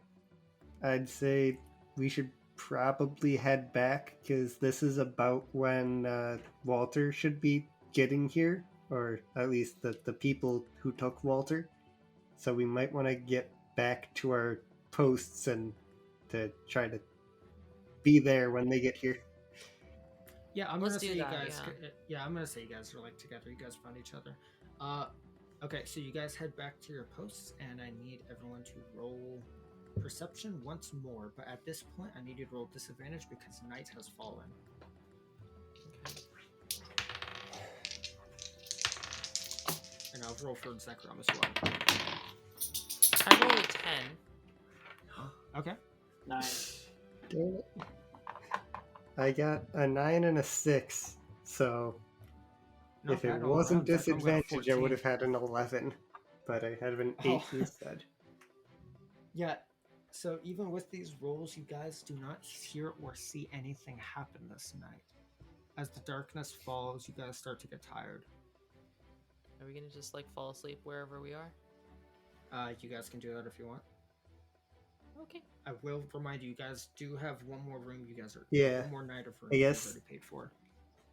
I'd say we should probably head back, because this is about when Walter should be getting here, or at least the people who took Walter. So we might want to get back to our posts and to try to be there when they get here. Yeah, I'm Let's gonna do say you that, guys. yeah. Yeah, I'm gonna say you guys are like together. You guys found each other. Okay, so you guys head back to your posts, and I need everyone to roll perception once more. But at this point, I need you to roll disadvantage because night has fallen. And I'll roll for Zekrom as well. I rolled a 10. Okay. 9. Damn it. I got a 9 and a 6, so Not if it bad all wasn't around. Zekrom got a disadvantage, I would 14. have had an 11, but I had an 8 Oh. instead. Yeah, so even with these rolls, you guys do not hear or see anything happen this night. As the darkness falls, you guys start to get tired. Are we gonna just like fall asleep wherever we are? You guys can do that if you want. Okay. I will remind you, you guys do have one more room. You guys are Yeah, one more night of room. I You guys guess- already paid for.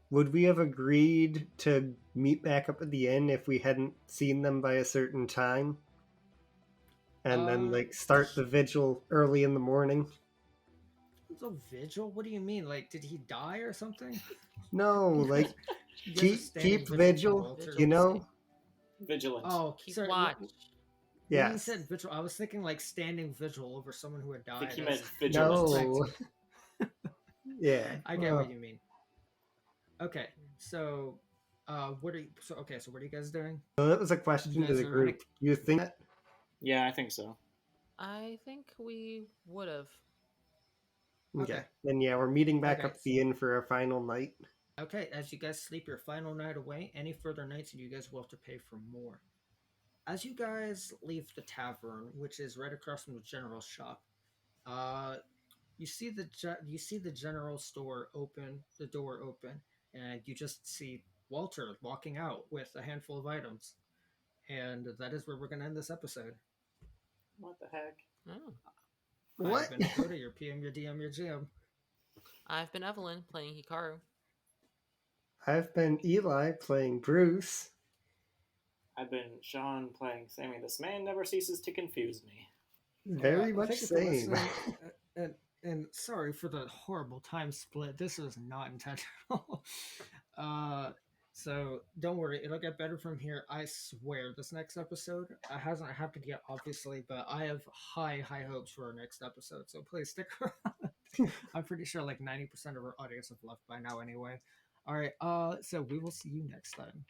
Would we have agreed to meet back up at the inn if we hadn't seen them by a certain time? And then like start the vigil early in the morning? The vigil? What do you mean? Like, did he die or something? No, like You guys are standing keep for vigil, Walter? you know? Vigilant. Oh, Keep sorry. watch. When you Yes. said vigil, I was thinking like standing vigil over someone who had I died. think he That's- meant vigilant. No. Yeah. I get Oh. what you mean. Okay, so what are you? So okay, so what are you guys doing? So that was a question You to guys the are group. You think that? Yeah, I think so. I think we would have. Okay. Okay. Then yeah, we're meeting back Okay. up at the inn for our final night. Okay, as you guys sleep your final night away, any further nights, you guys will have to pay for more. As you guys leave the tavern, which is right across from the general shop, you see the general store open, the door open, and you just see Walter walking out with a handful of items, and that is where we're gonna end this episode. What the heck? Oh. What? I've been Dakota, your PM, your DM, your GM. I've been Evelyn playing Hikaru. I've been Eli playing Bruce. I've been Shawn playing Sammy. This man never ceases to confuse me. Very much Thank you for same. listening, and sorry for the horrible time split. This was not intentional. So don't worry, it'll get better from here. I swear. This next episode hasn't happened yet, obviously, but I have high hopes for our next episode. So please stick around. I'm pretty sure like 90% of our audience have left by now, anyway. All right. So we will see you next time.